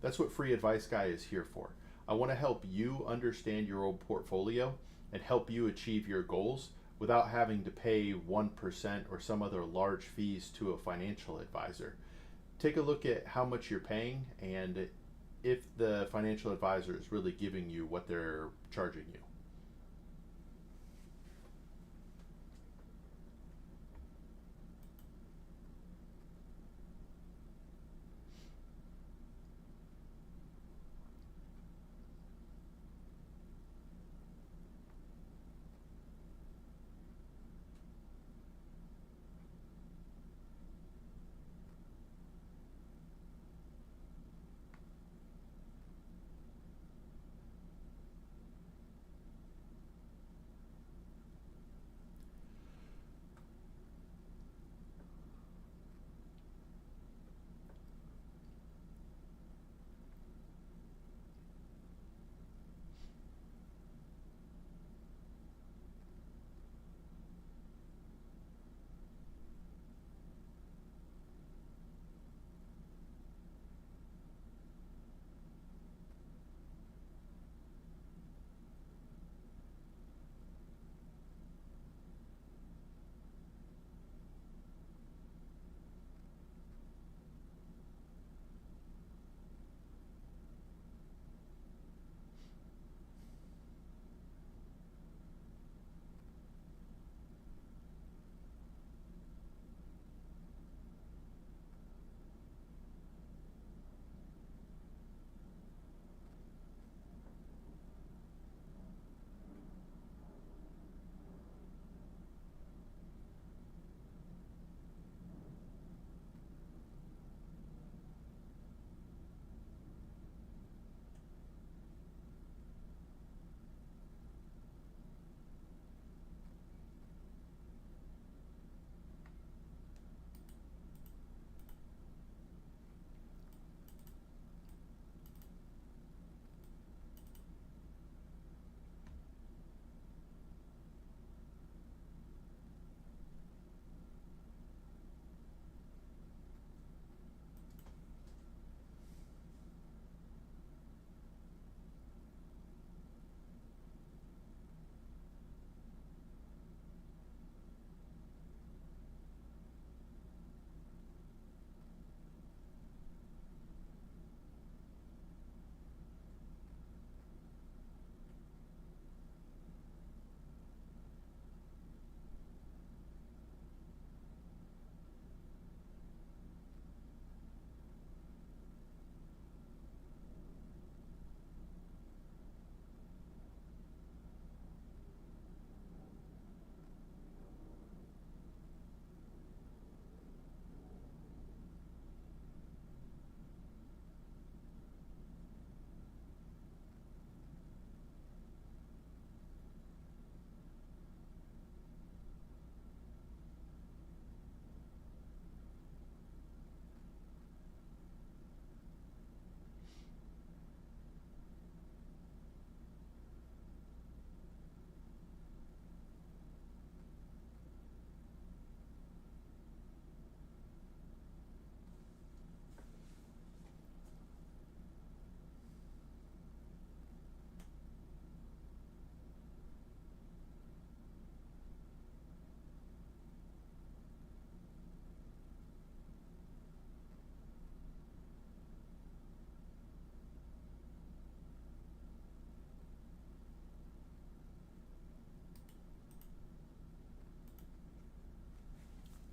That's what Free Advice Guy is here for. I want to help you understand your own portfolio and help you achieve your goals without having to pay 1% or some other large fees to a financial advisor. Take a look at how much you're paying and if the financial advisor is really giving you what they're charging you.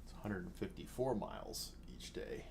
It's 154 miles each day.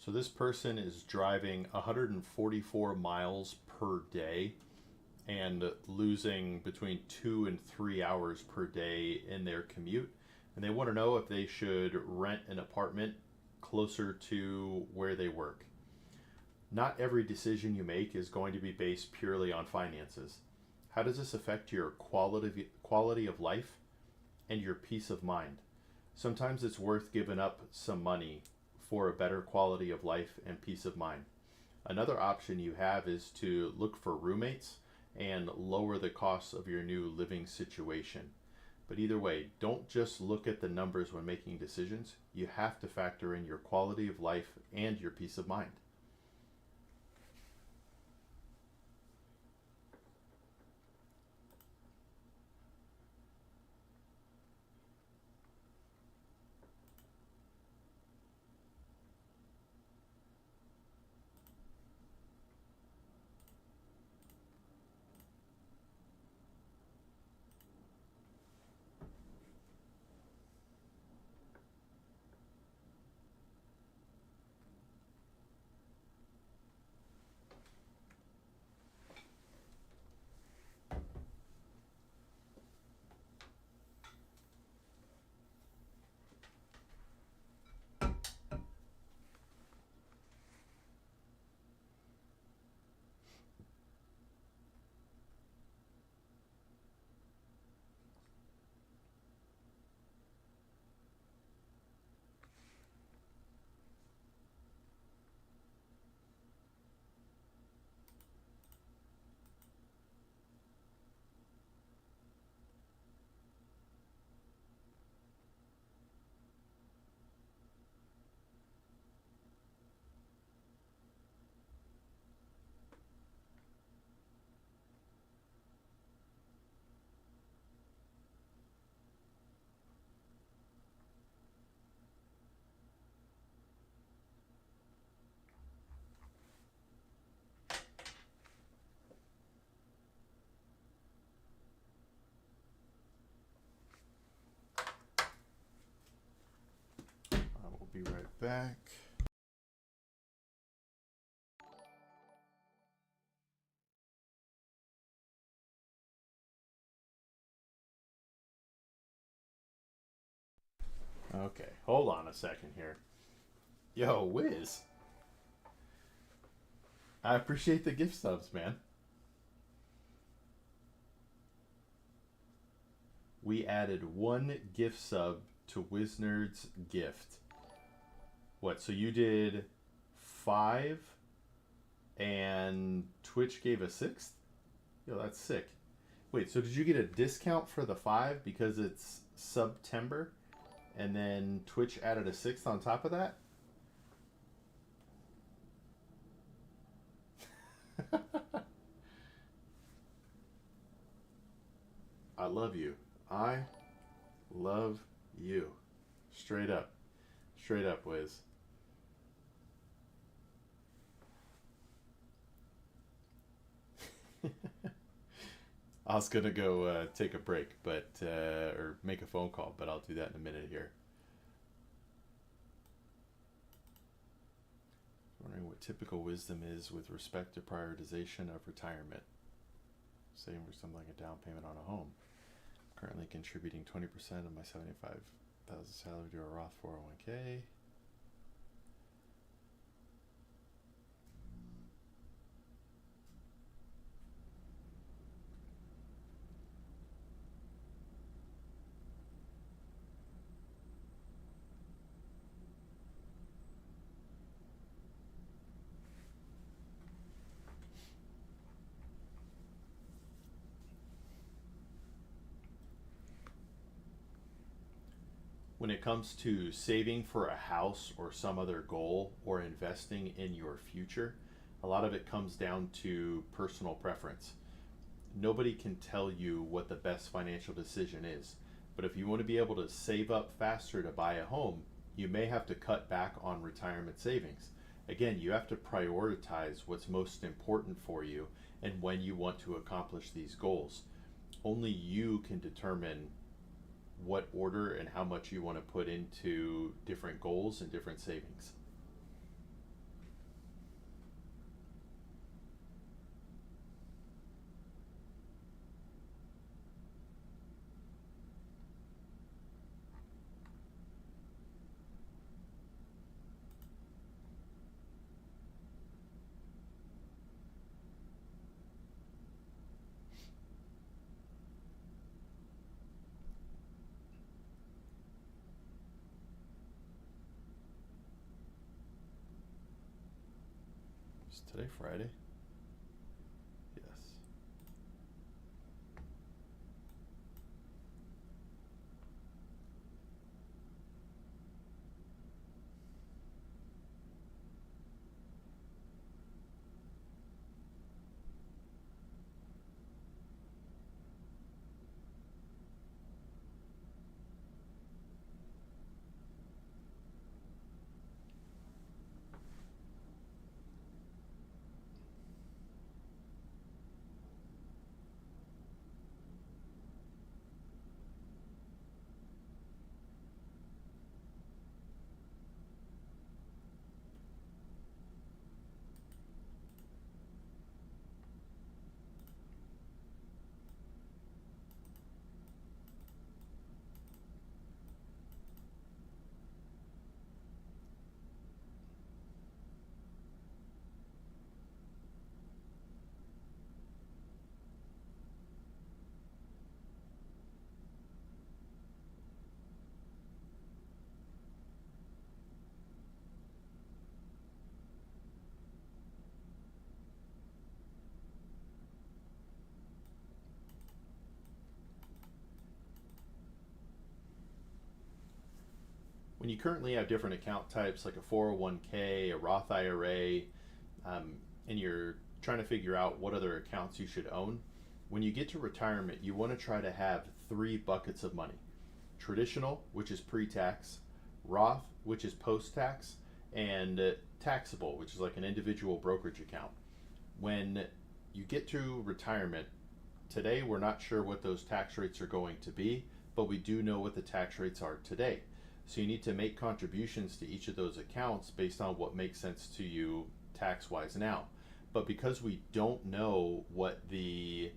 So this person is driving 144 miles per day and losing between 2 and 3 hours per day in their commute. And they want to know if they should rent an apartment closer to where they work. Not every decision you make is going to be based purely on finances. How does this affect your quality of life and your peace of mind? Sometimes it's worth giving up some money for a better quality of life and peace of mind. Another option you have is to look for roommates and lower the costs of your new living situation. But either way, don't just look at the numbers when making decisions. You have to factor in your quality of life and your peace of mind. I will be right back. Okay, hold on a second here. Yo, Wiz, I appreciate the gift subs, man. We added one gift sub to Wiznerd's gift. What? So you did five, and Twitch gave a sixth? Yo, that's sick. Wait, so did you get a discount for the five because it's September, and then Twitch added a sixth on top of that? I love you. I love you. Straight up. Straight up, Wiz. I was gonna go take a break, but or make a phone call, but I'll do that in a minute here. Wondering what typical wisdom is with respect to prioritization of retirement. Saving for something like a down payment on a home. I'm currently contributing 20% of my 75,000 salary to a Roth 401k. When it comes to saving for a house or some other goal or investing in your future, a lot of it comes down to personal preference. Nobody can tell you what the best financial decision is, but if you want to be able to save up faster to buy a home, you may have to cut back on retirement savings. Again, you have to prioritize what's most important for you and when you want to accomplish these goals. Only you can determine what order and how much you want to put into different goals and different savings. Is today Friday? Yes. When you currently have different account types like a 401k, a Roth IRA, and you're trying to figure out what other accounts you should own, when you get to retirement, you want to try to have three buckets of money: traditional, which is pre tax, Roth, which is post tax, and taxable, which is like an individual brokerage account. When you get to retirement, today we're not sure what those tax rates are going to be, but we do know what the tax rates are today. So you need to make contributions to each of those accounts based on what makes sense to you tax wise now. But because we don't know what the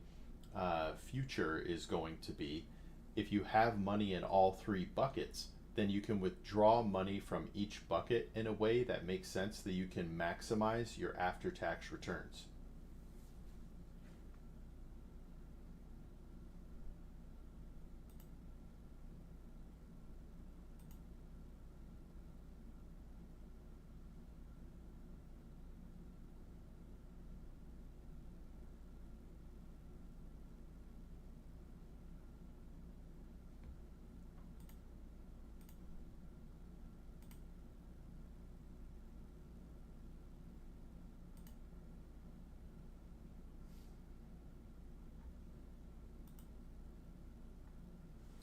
future is going to be, if you have money in all three buckets, then you can withdraw money from each bucket in a way that makes sense, that you can maximize your after tax returns.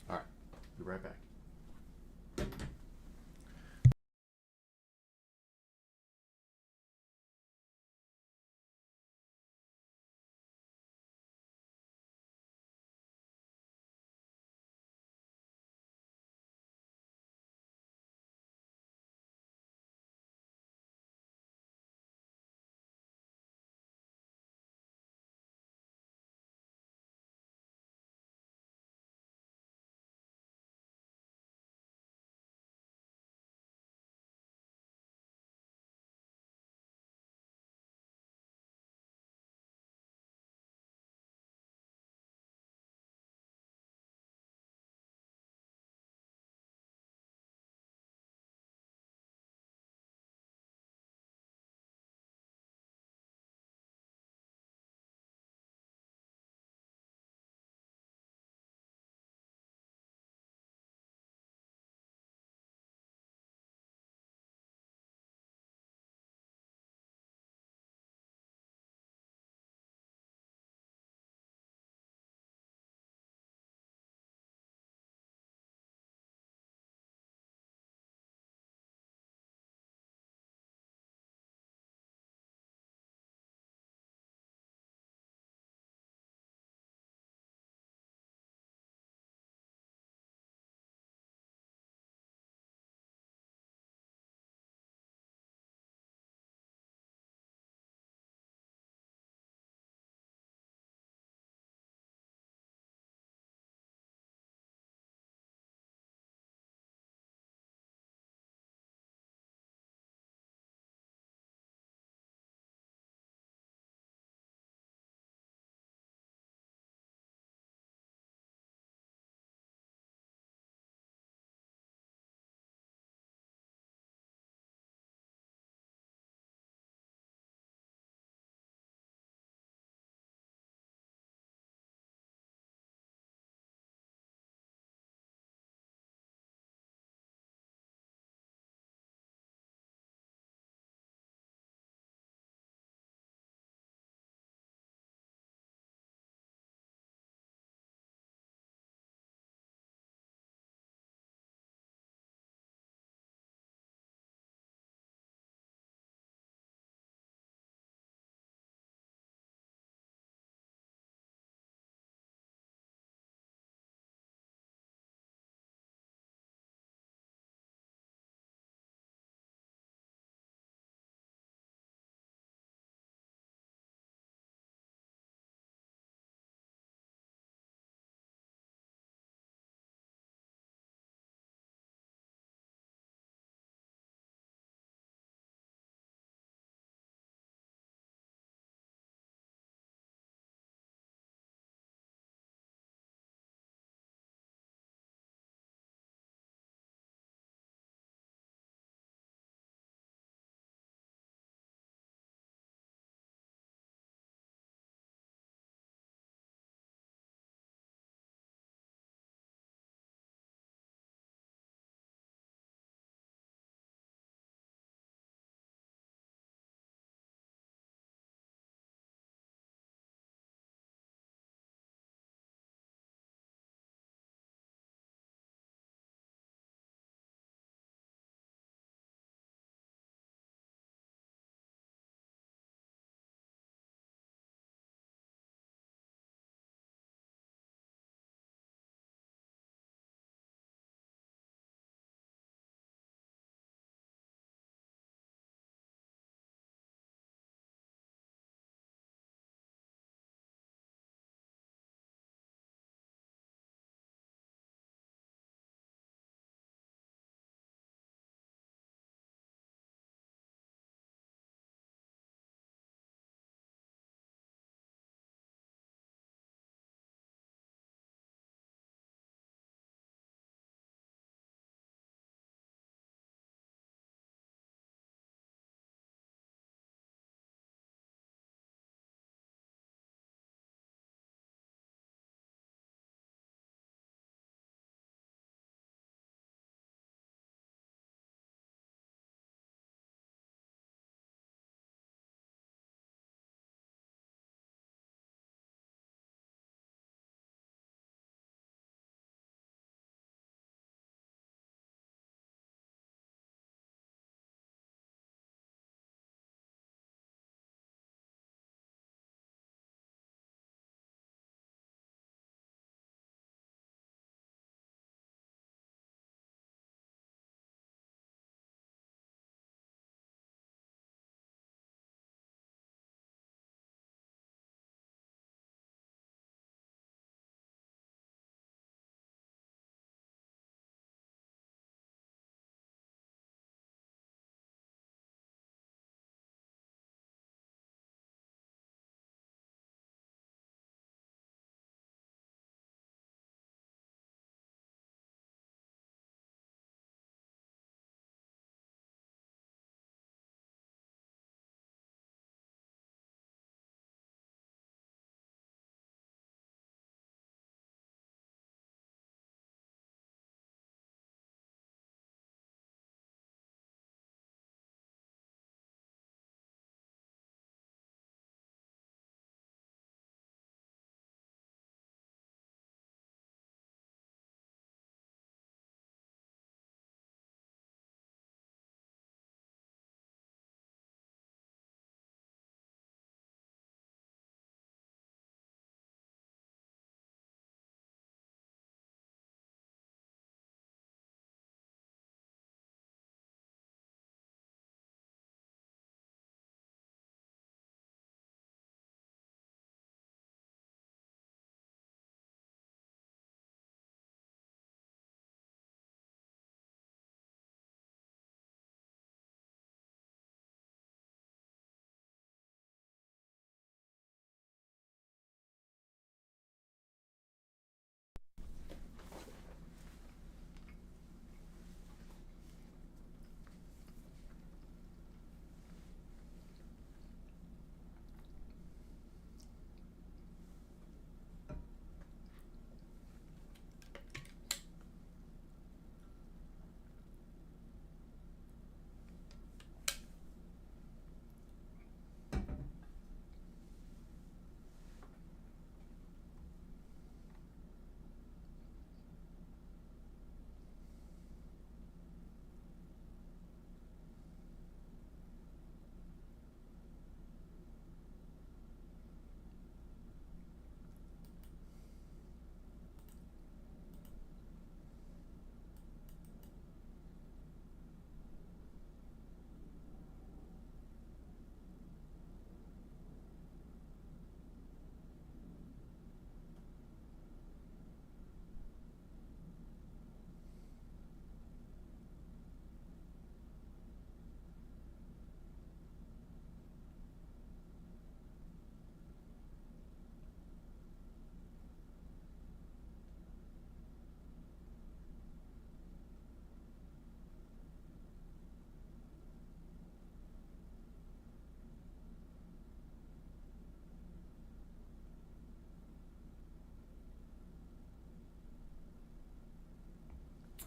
All right, be right back.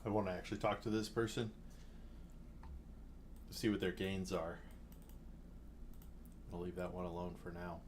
I want to actually talk to this person, see what their gains are. I'll leave that one alone for now.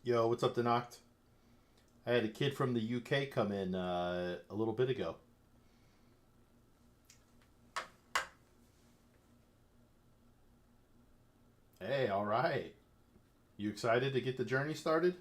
Yo, what's up, Denacht? I had a kid from the UK come in a little bit ago. Hey, all right. You excited to get the journey started?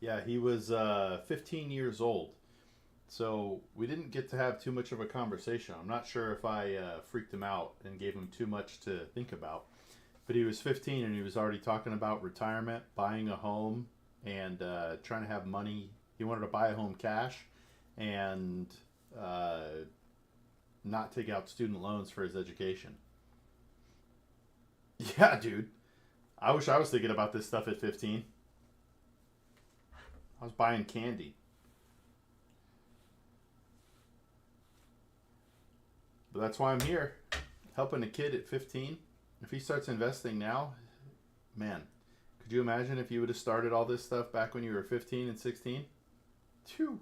Yeah, he was 15 years old. So we didn't get to have too much of a conversation. I'm not sure if I freaked him out and gave him too much to think about. But he was 15 and he was already talking about retirement, buying a home, and trying to have money. He wanted to buy a home cash and uh, not take out student loans for his education. Yeah, dude. I wish I was thinking about this stuff at 15. I was buying candy. But that's why I'm here, helping a kid at 15. If he starts investing now, man, could you imagine if you would have started all this stuff back when you were 15 and 16? Phew.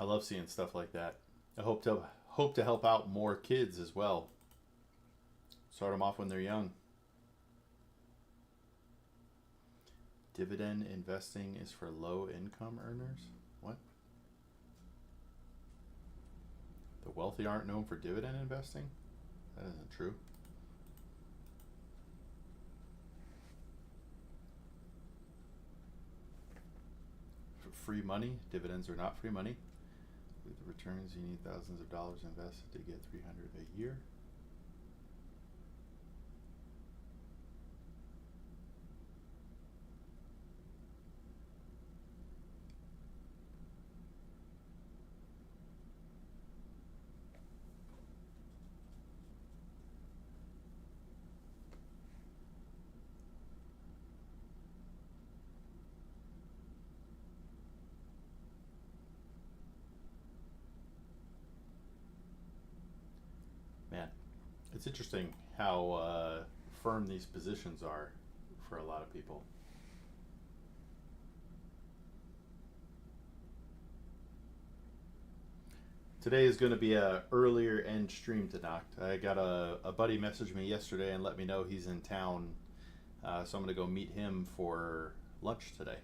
I love seeing stuff like that. I hope to help out more kids as well. Start them off when they're young. Dividend investing is for low income earners. What? The wealthy aren't known for dividend investing? That isn't true. For free money, dividends are not free money. With the returns, you need thousands of dollars invested to get 300 a year. Man, it's interesting how firm these positions are for a lot of people. Today is going to be a earlier end stream tonight. I got a buddy message me yesterday and let me know he's in town, so I'm going to go meet him for lunch today.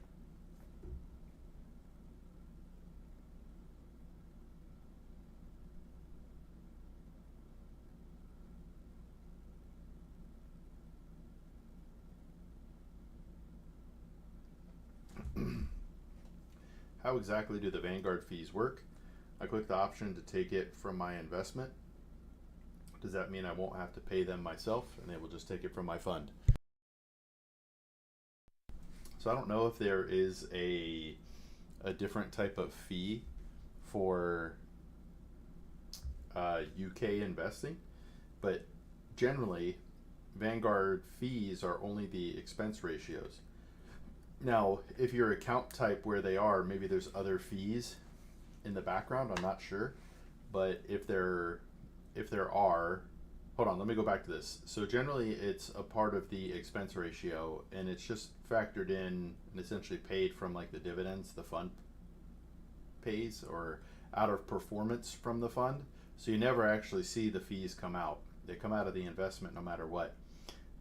How exactly do the Vanguard fees work? I click the option to take it from my investment. Does that mean I won't have to pay them myself and they will just take it from my fund? So I don't know if there is a different type of fee for UK investing, but generally, Vanguard fees are only the expense ratios. Now, if your account type where they are, maybe there's other fees in the background. I'm not sure, but if there are, Hold on, let me go back to this. So generally, it's a part of the expense ratio, and it's just factored in and essentially paid from like the dividends the fund pays, or out of performance from the fund. So you never actually see the fees come out. They come out of the investment no matter what.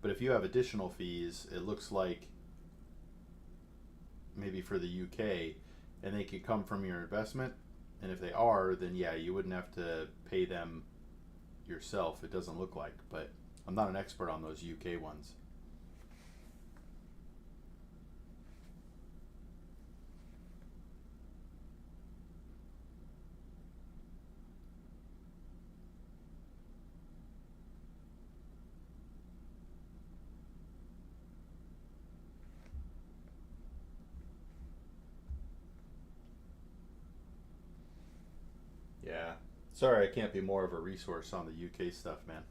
But if you have additional fees, it looks like maybe for the UK, and they could come from your investment. And if they are, then yeah, you wouldn't have to pay them yourself. It doesn't look like, but I'm not an expert on those UK ones. Yeah. Sorry, I can't be more of a resource on the UK stuff, man.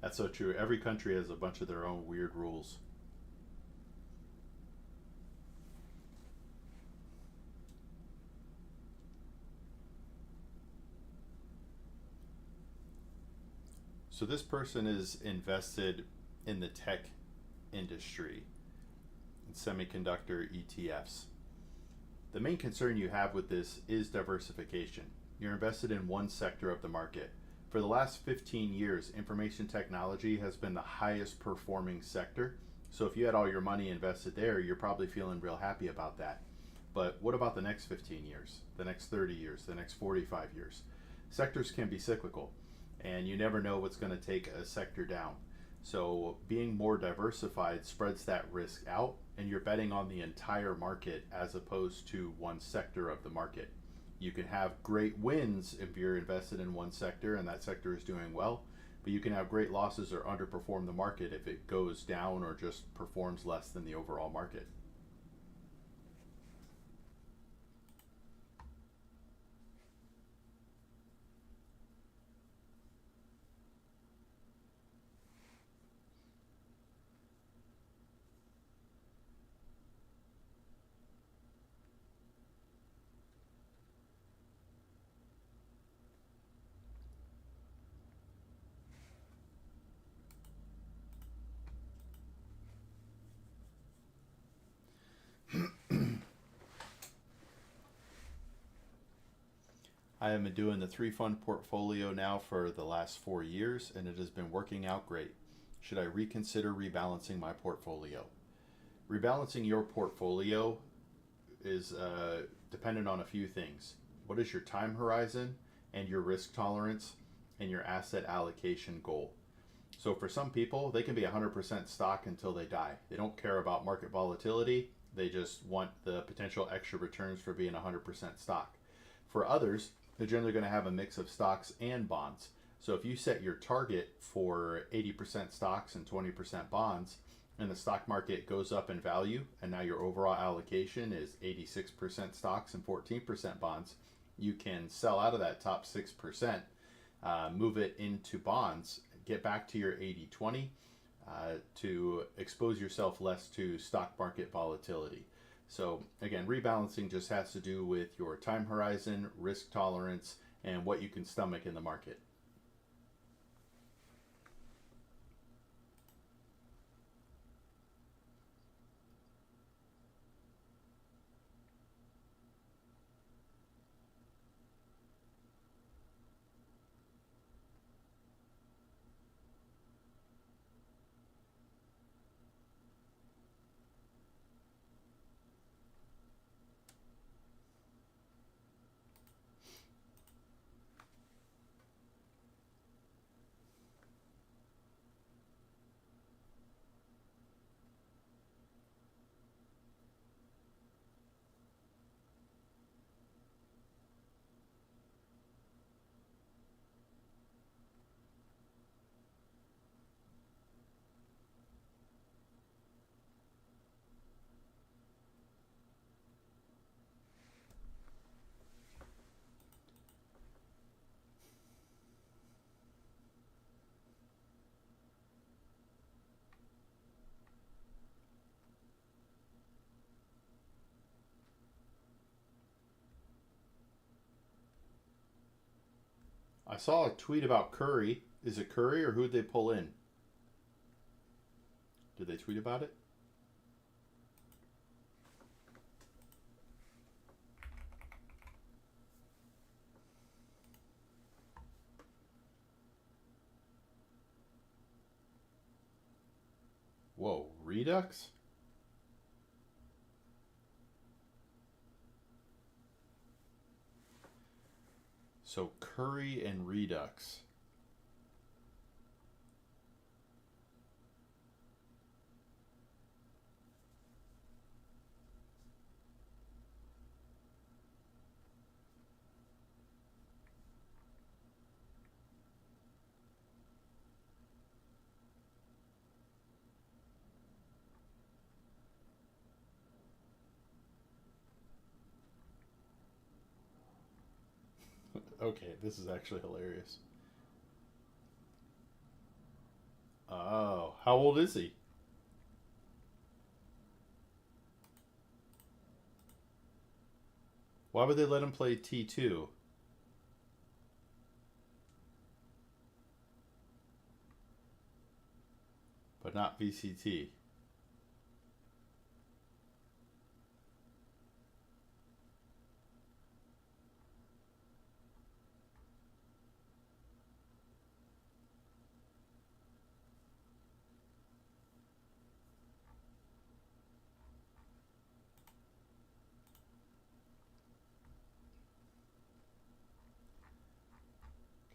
That's so true. Every country has a bunch of their own weird rules. So this person is invested in the tech industry and semiconductor ETFs. The main concern you have with this is diversification. You're invested in one sector of the market. For the last 15 years, information technology has been the highest performing sector. So if you had all your money invested there, you're probably feeling real happy about that. But what about the next 15 years, the next 30 years, the next 45 years? Sectors can be cyclical, and you never know what's going to take a sector down. So being more diversified spreads that risk out, and you're betting on the entire market as opposed to one sector of the market. You can have great wins if you're invested in one sector and that sector is doing well, but you can have great losses or underperform the market if it goes down or just performs less than the overall market. I have been doing the three fund portfolio now for the last 4 years, and it has been working out great. Should I reconsider rebalancing my portfolio? Rebalancing your portfolio is dependent on a few things. What is your time horizon and your risk tolerance and your asset allocation goal? So for some people, they can be 100% stock until they die. They don't care about market volatility. They just want the potential extra returns for being 100% stock. For others, they're generally going to have a mix of stocks and bonds. So if you set your target for 80% stocks and 20% bonds, and the stock market goes up in value, and now your overall allocation is 86% stocks and 14% bonds, you can sell out of that top 6%, move it into bonds, get back to your 80/20 to expose yourself less to stock market volatility. So, again, rebalancing just has to do with your time horizon, risk tolerance, and what you can stomach in the market. I saw a tweet about Curry. Is it Curry or who'd they pull in? Did they tweet about it? Whoa, Redux? So Curry and Redux. Okay, this is actually hilarious. Oh, how old is he? Why would they let him play T2? But not VCT.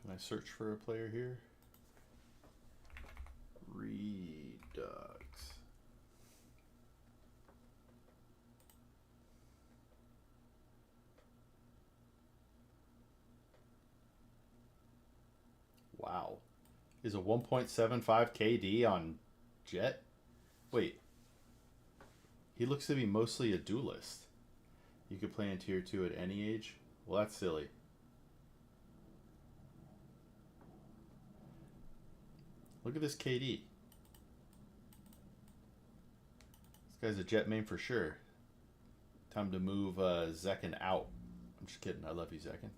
Can I search for a player here? Redux. Wow. Is a 1.75 KD on Jet? Wait. He looks to be mostly a duelist. You could play in tier 2 at any age? Well, that's silly. Look at this KD. This guy's a Jet main for sure. Time to move Zekin out. I'm just kidding. I love you, Zekin.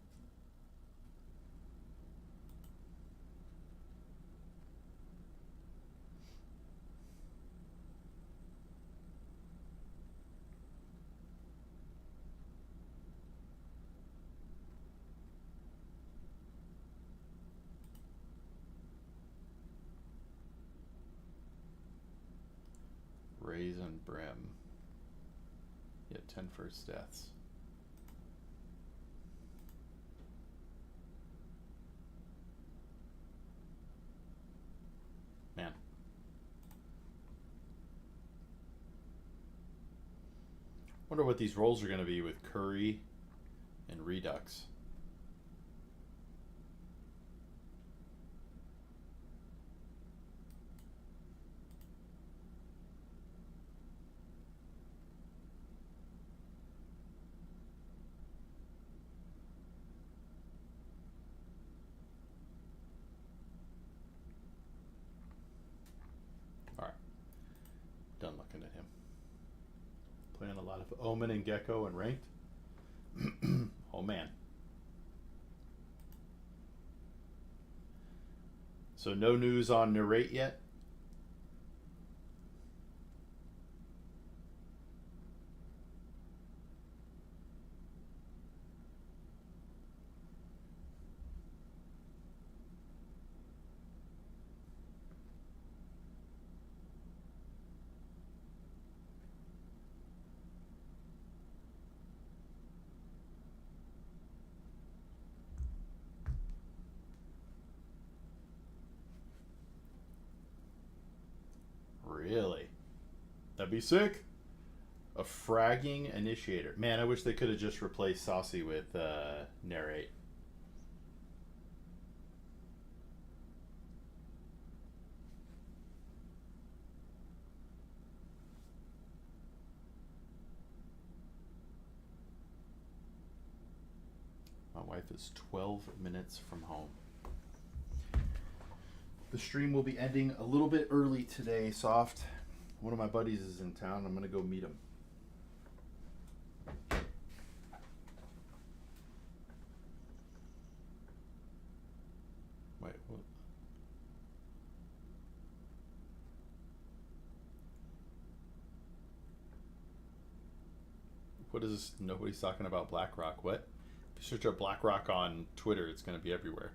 Raisin Brim. Yeah, 10 first deaths. Man. Wonder what these roles are going to be with Curry and Redux. Alright. Done looking at him. Playing a lot of Omen and Gecko and Ranked. Oh man. So no news on Narrate yet? Really? That'd be sick. A fragging initiator. Man, I wish they could have just replaced Saucy with Narrate. My wife is 12 minutes from home. The stream will be ending a little bit early today, Soft. One of my buddies is in town. I'm going to go meet him. What is this? Nobody's talking about BlackRock. What? If you search up BlackRock on Twitter, it's going to be everywhere.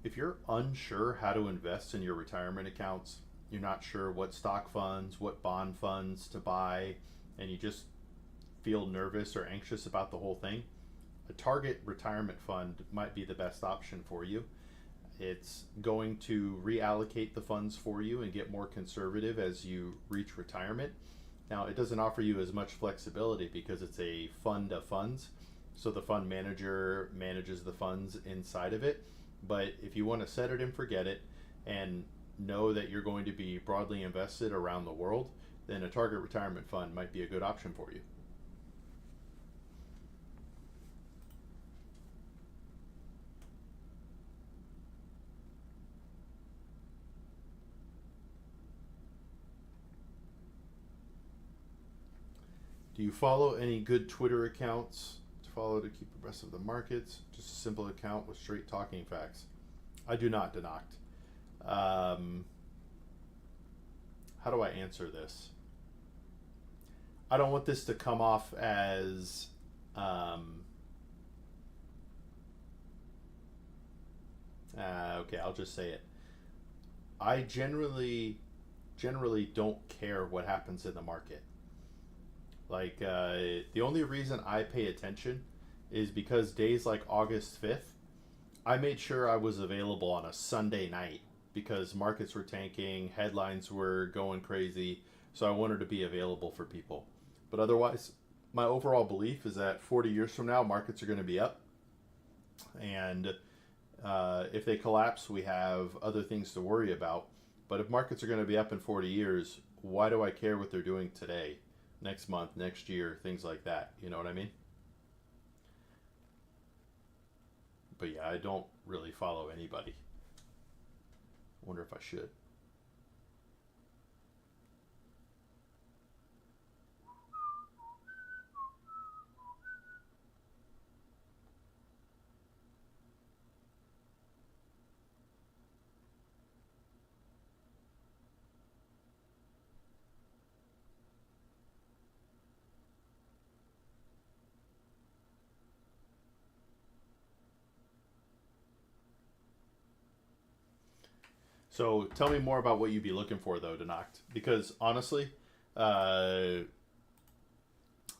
If you're unsure how to invest in your retirement accounts, you're not sure what stock funds, what bond funds to buy, and you just feel nervous or anxious about the whole thing, a target retirement fund might be the best option for you. It's going to reallocate the funds for you and get more conservative as you reach retirement. Now, it doesn't offer you as much flexibility because it's a fund of funds. So the fund manager manages the funds inside of it. But if you want to set it and forget it and know that you're going to be broadly invested around the world, then a target retirement fund might be a good option for you. Do you follow any good Twitter accounts to follow to keep abreast of the markets? Just a simple account with straight talking facts. I do not, Denacht. How do I answer this? I don't want this to come off as okay, I'll just say it. I generally don't care what happens in the market. Like, the only reason I pay attention is because days like August 5th, I made sure I was available on a Sunday night because markets were tanking, headlines were going crazy, so I wanted to be available for people. But otherwise, my overall belief is that 40 years from now, markets are going to be up. And if they collapse, we have other things to worry about. But if markets are going to be up in 40 years, why do I care what they're doing today, next month, next year, things like that? You know what I mean? But yeah, I don't really follow anybody. I wonder if I should. So tell me more about what you'd be looking for, though, Denacht. Because honestly, uh,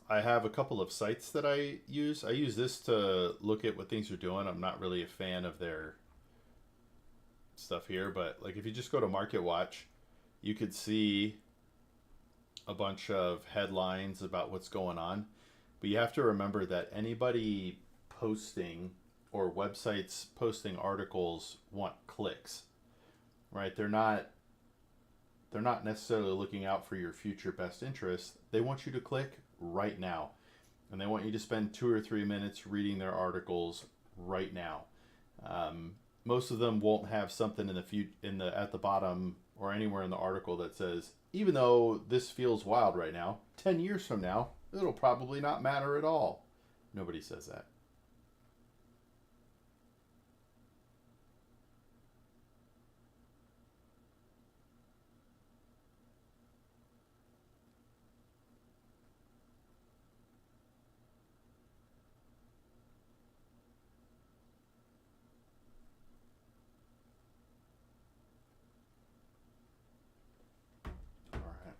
I have a couple of sites that I use. I use this to look at what things are doing. I'm not really a fan of their stuff here, but like if you just go to Market Watch, you could see a bunch of headlines about what's going on. But you have to remember that anybody posting or websites posting articles want clicks, right? They're not necessarily looking out for your future best interest. They want you to click right now. And they want you to spend 2 or 3 minutes reading their articles right now. Most of them won't have something in the at the bottom or anywhere in the article that says, even though this feels wild right now, 10 years from now, it'll probably not matter at all. Nobody says that. All right.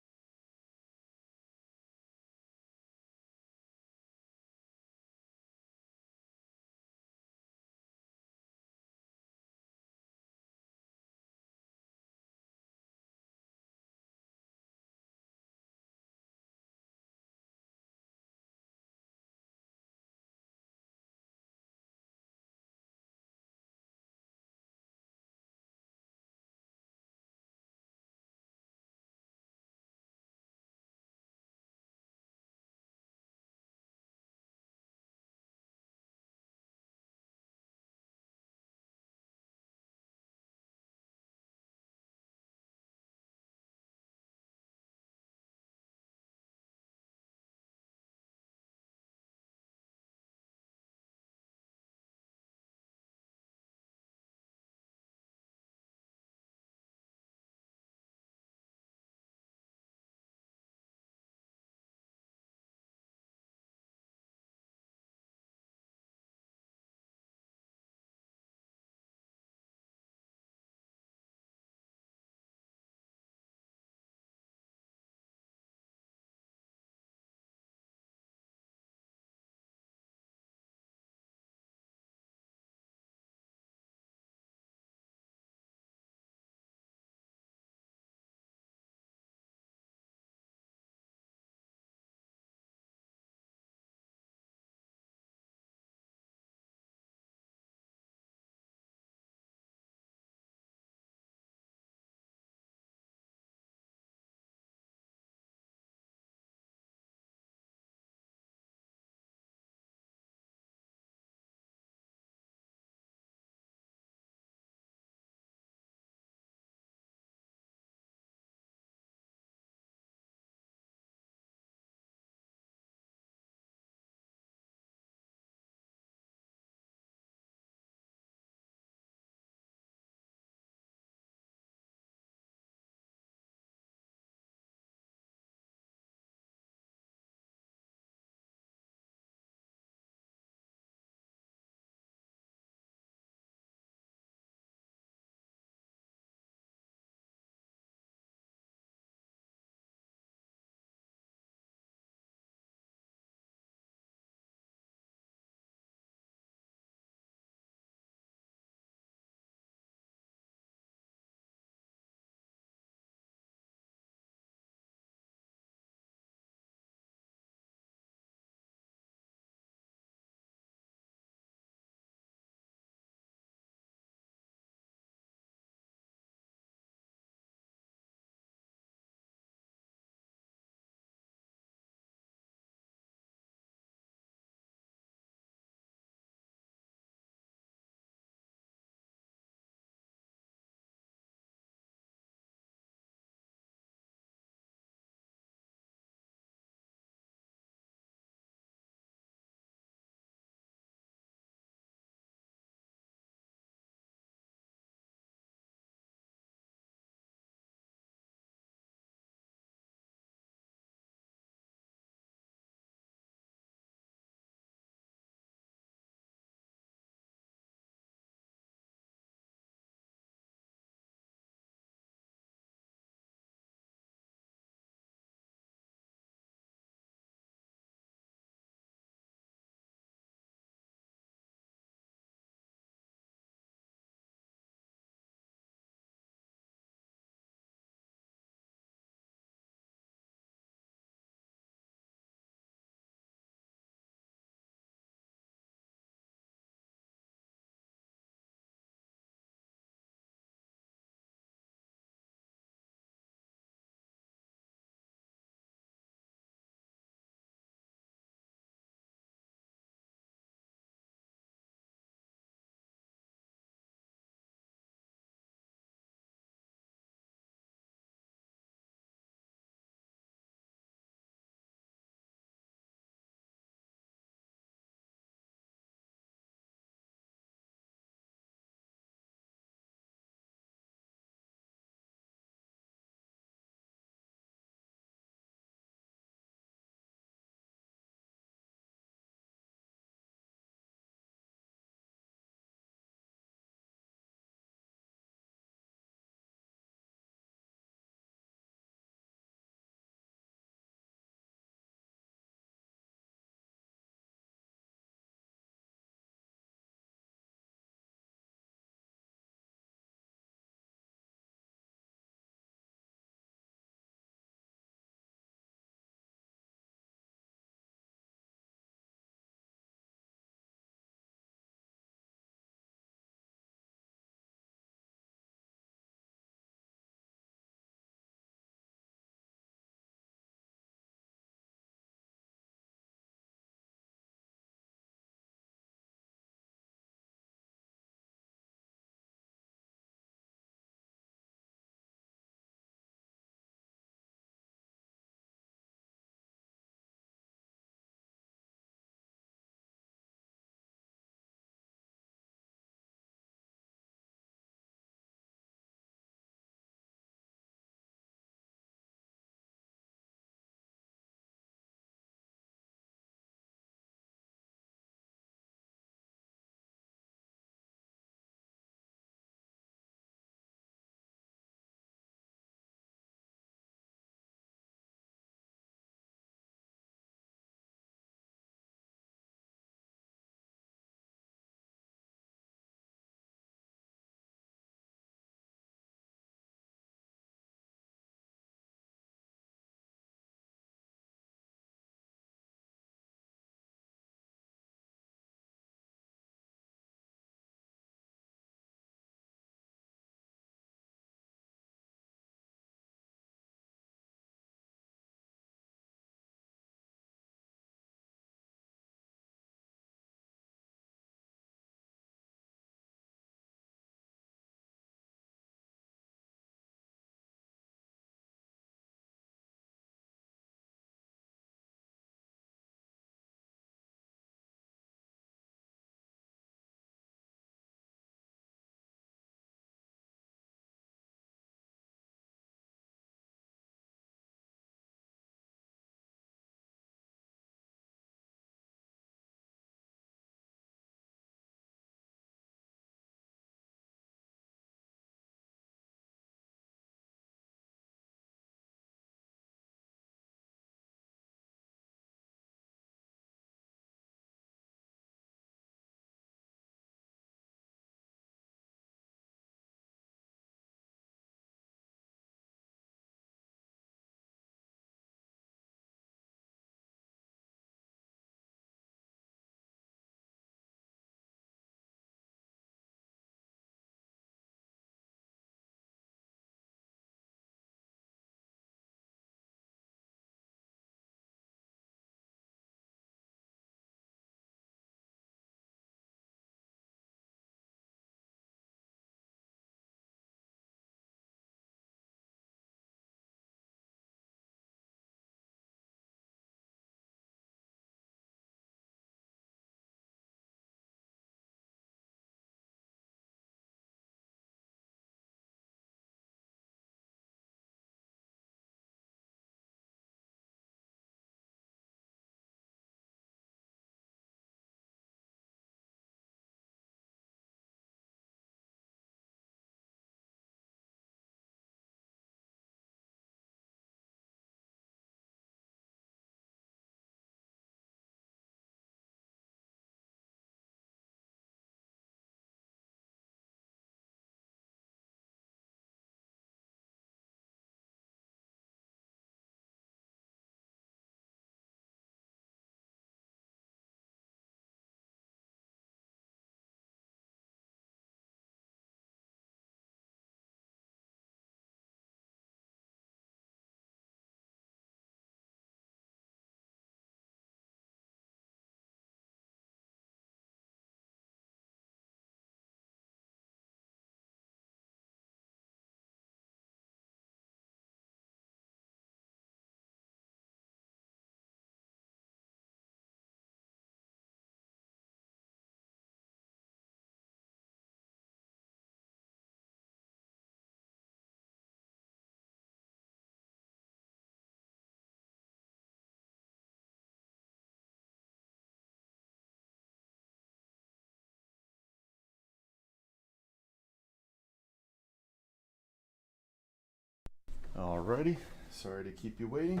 Alrighty, sorry to keep you waiting.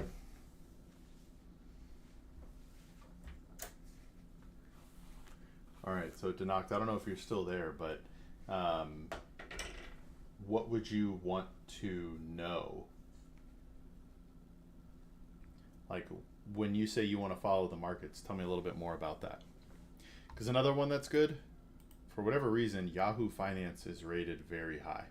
Alright, so Denoct, I don't know if you're still there, but what would you want to know? Like, when you say you want to follow the markets, tell me a little bit more about that. Because another one that's good, for whatever reason, Yahoo Finance is rated very high.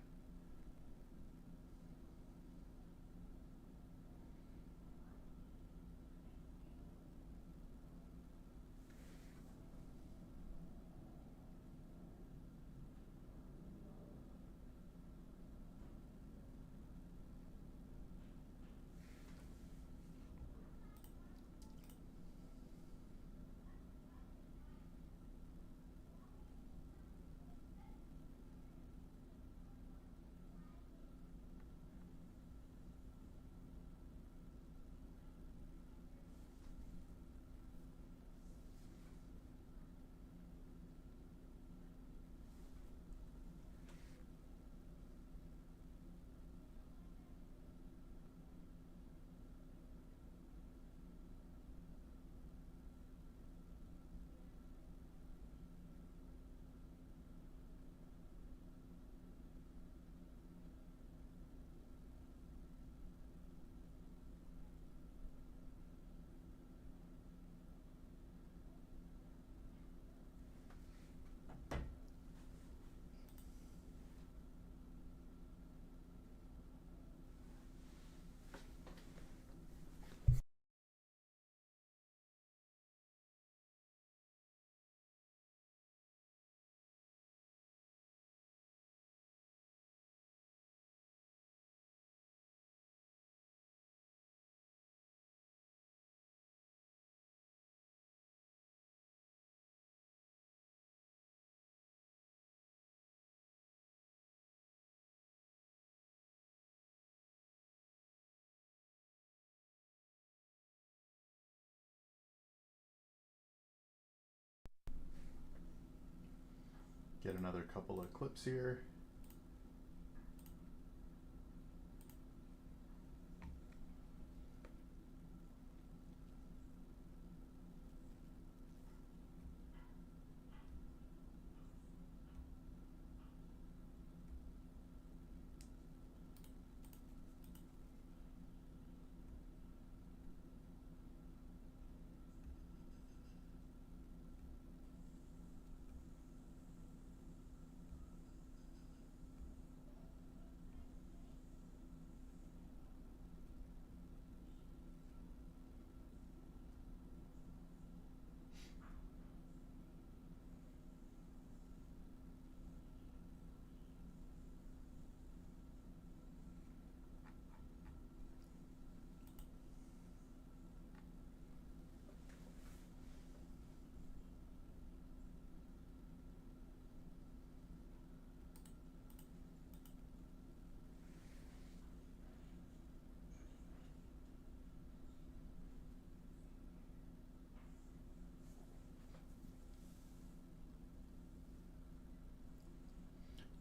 Get another couple of clips here.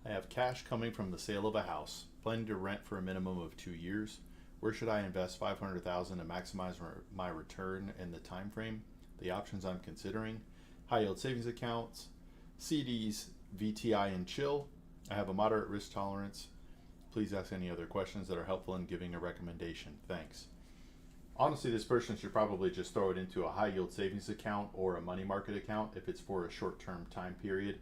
I have cash coming from the sale of a house, planning to rent for a minimum of 2 years. Where should I invest 500,000 to maximize my return in the time frame? The options I'm considering: high yield savings accounts, CDs, VTI, and chill. I have a moderate risk tolerance. Please ask any other questions that are helpful in giving a recommendation. Thanks. Honestly, this person should probably just throw it into a high yield savings account or a money market account if it's for a short term time period.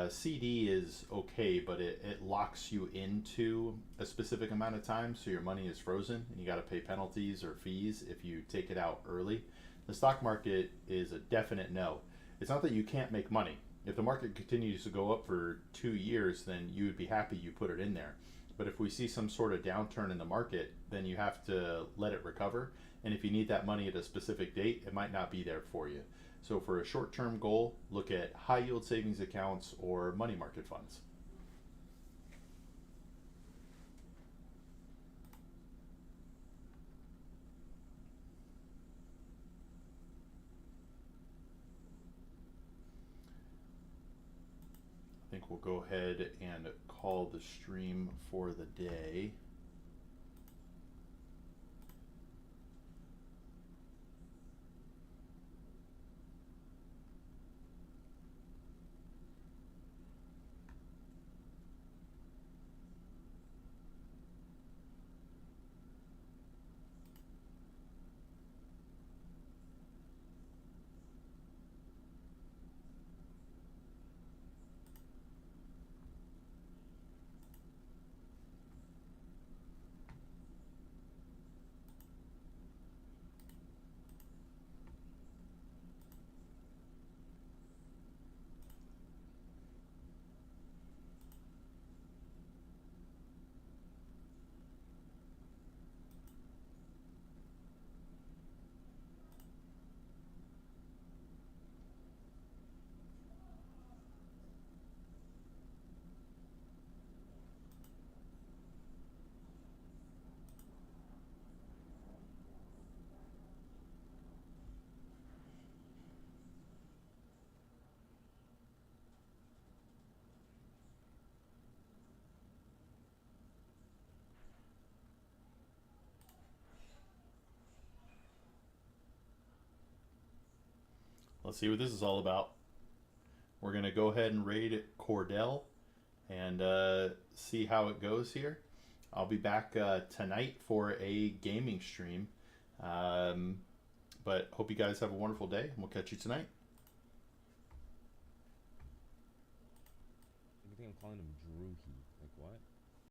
CD is okay, but it locks you into a specific amount of time, so your money is frozen and you got to pay penalties or fees if you take it out early. The stock market is a definite no. It's not that you can't make money. If the market continues to go up for 2 years, then you would be happy you put it in there. But if we see some sort of downturn in the market, then you have to let it recover. And if you need that money at a specific date, it might not be there for you. So for a short-term goal, look at high yield savings accounts or money market funds. I think we'll go ahead and call the stream for the day. Let's see what this is all about. We're going to go ahead and raid Cordell and see how it goes here. I'll be back tonight for a gaming stream. But hope you guys have a wonderful day, and we'll catch you tonight. I think I'm calling him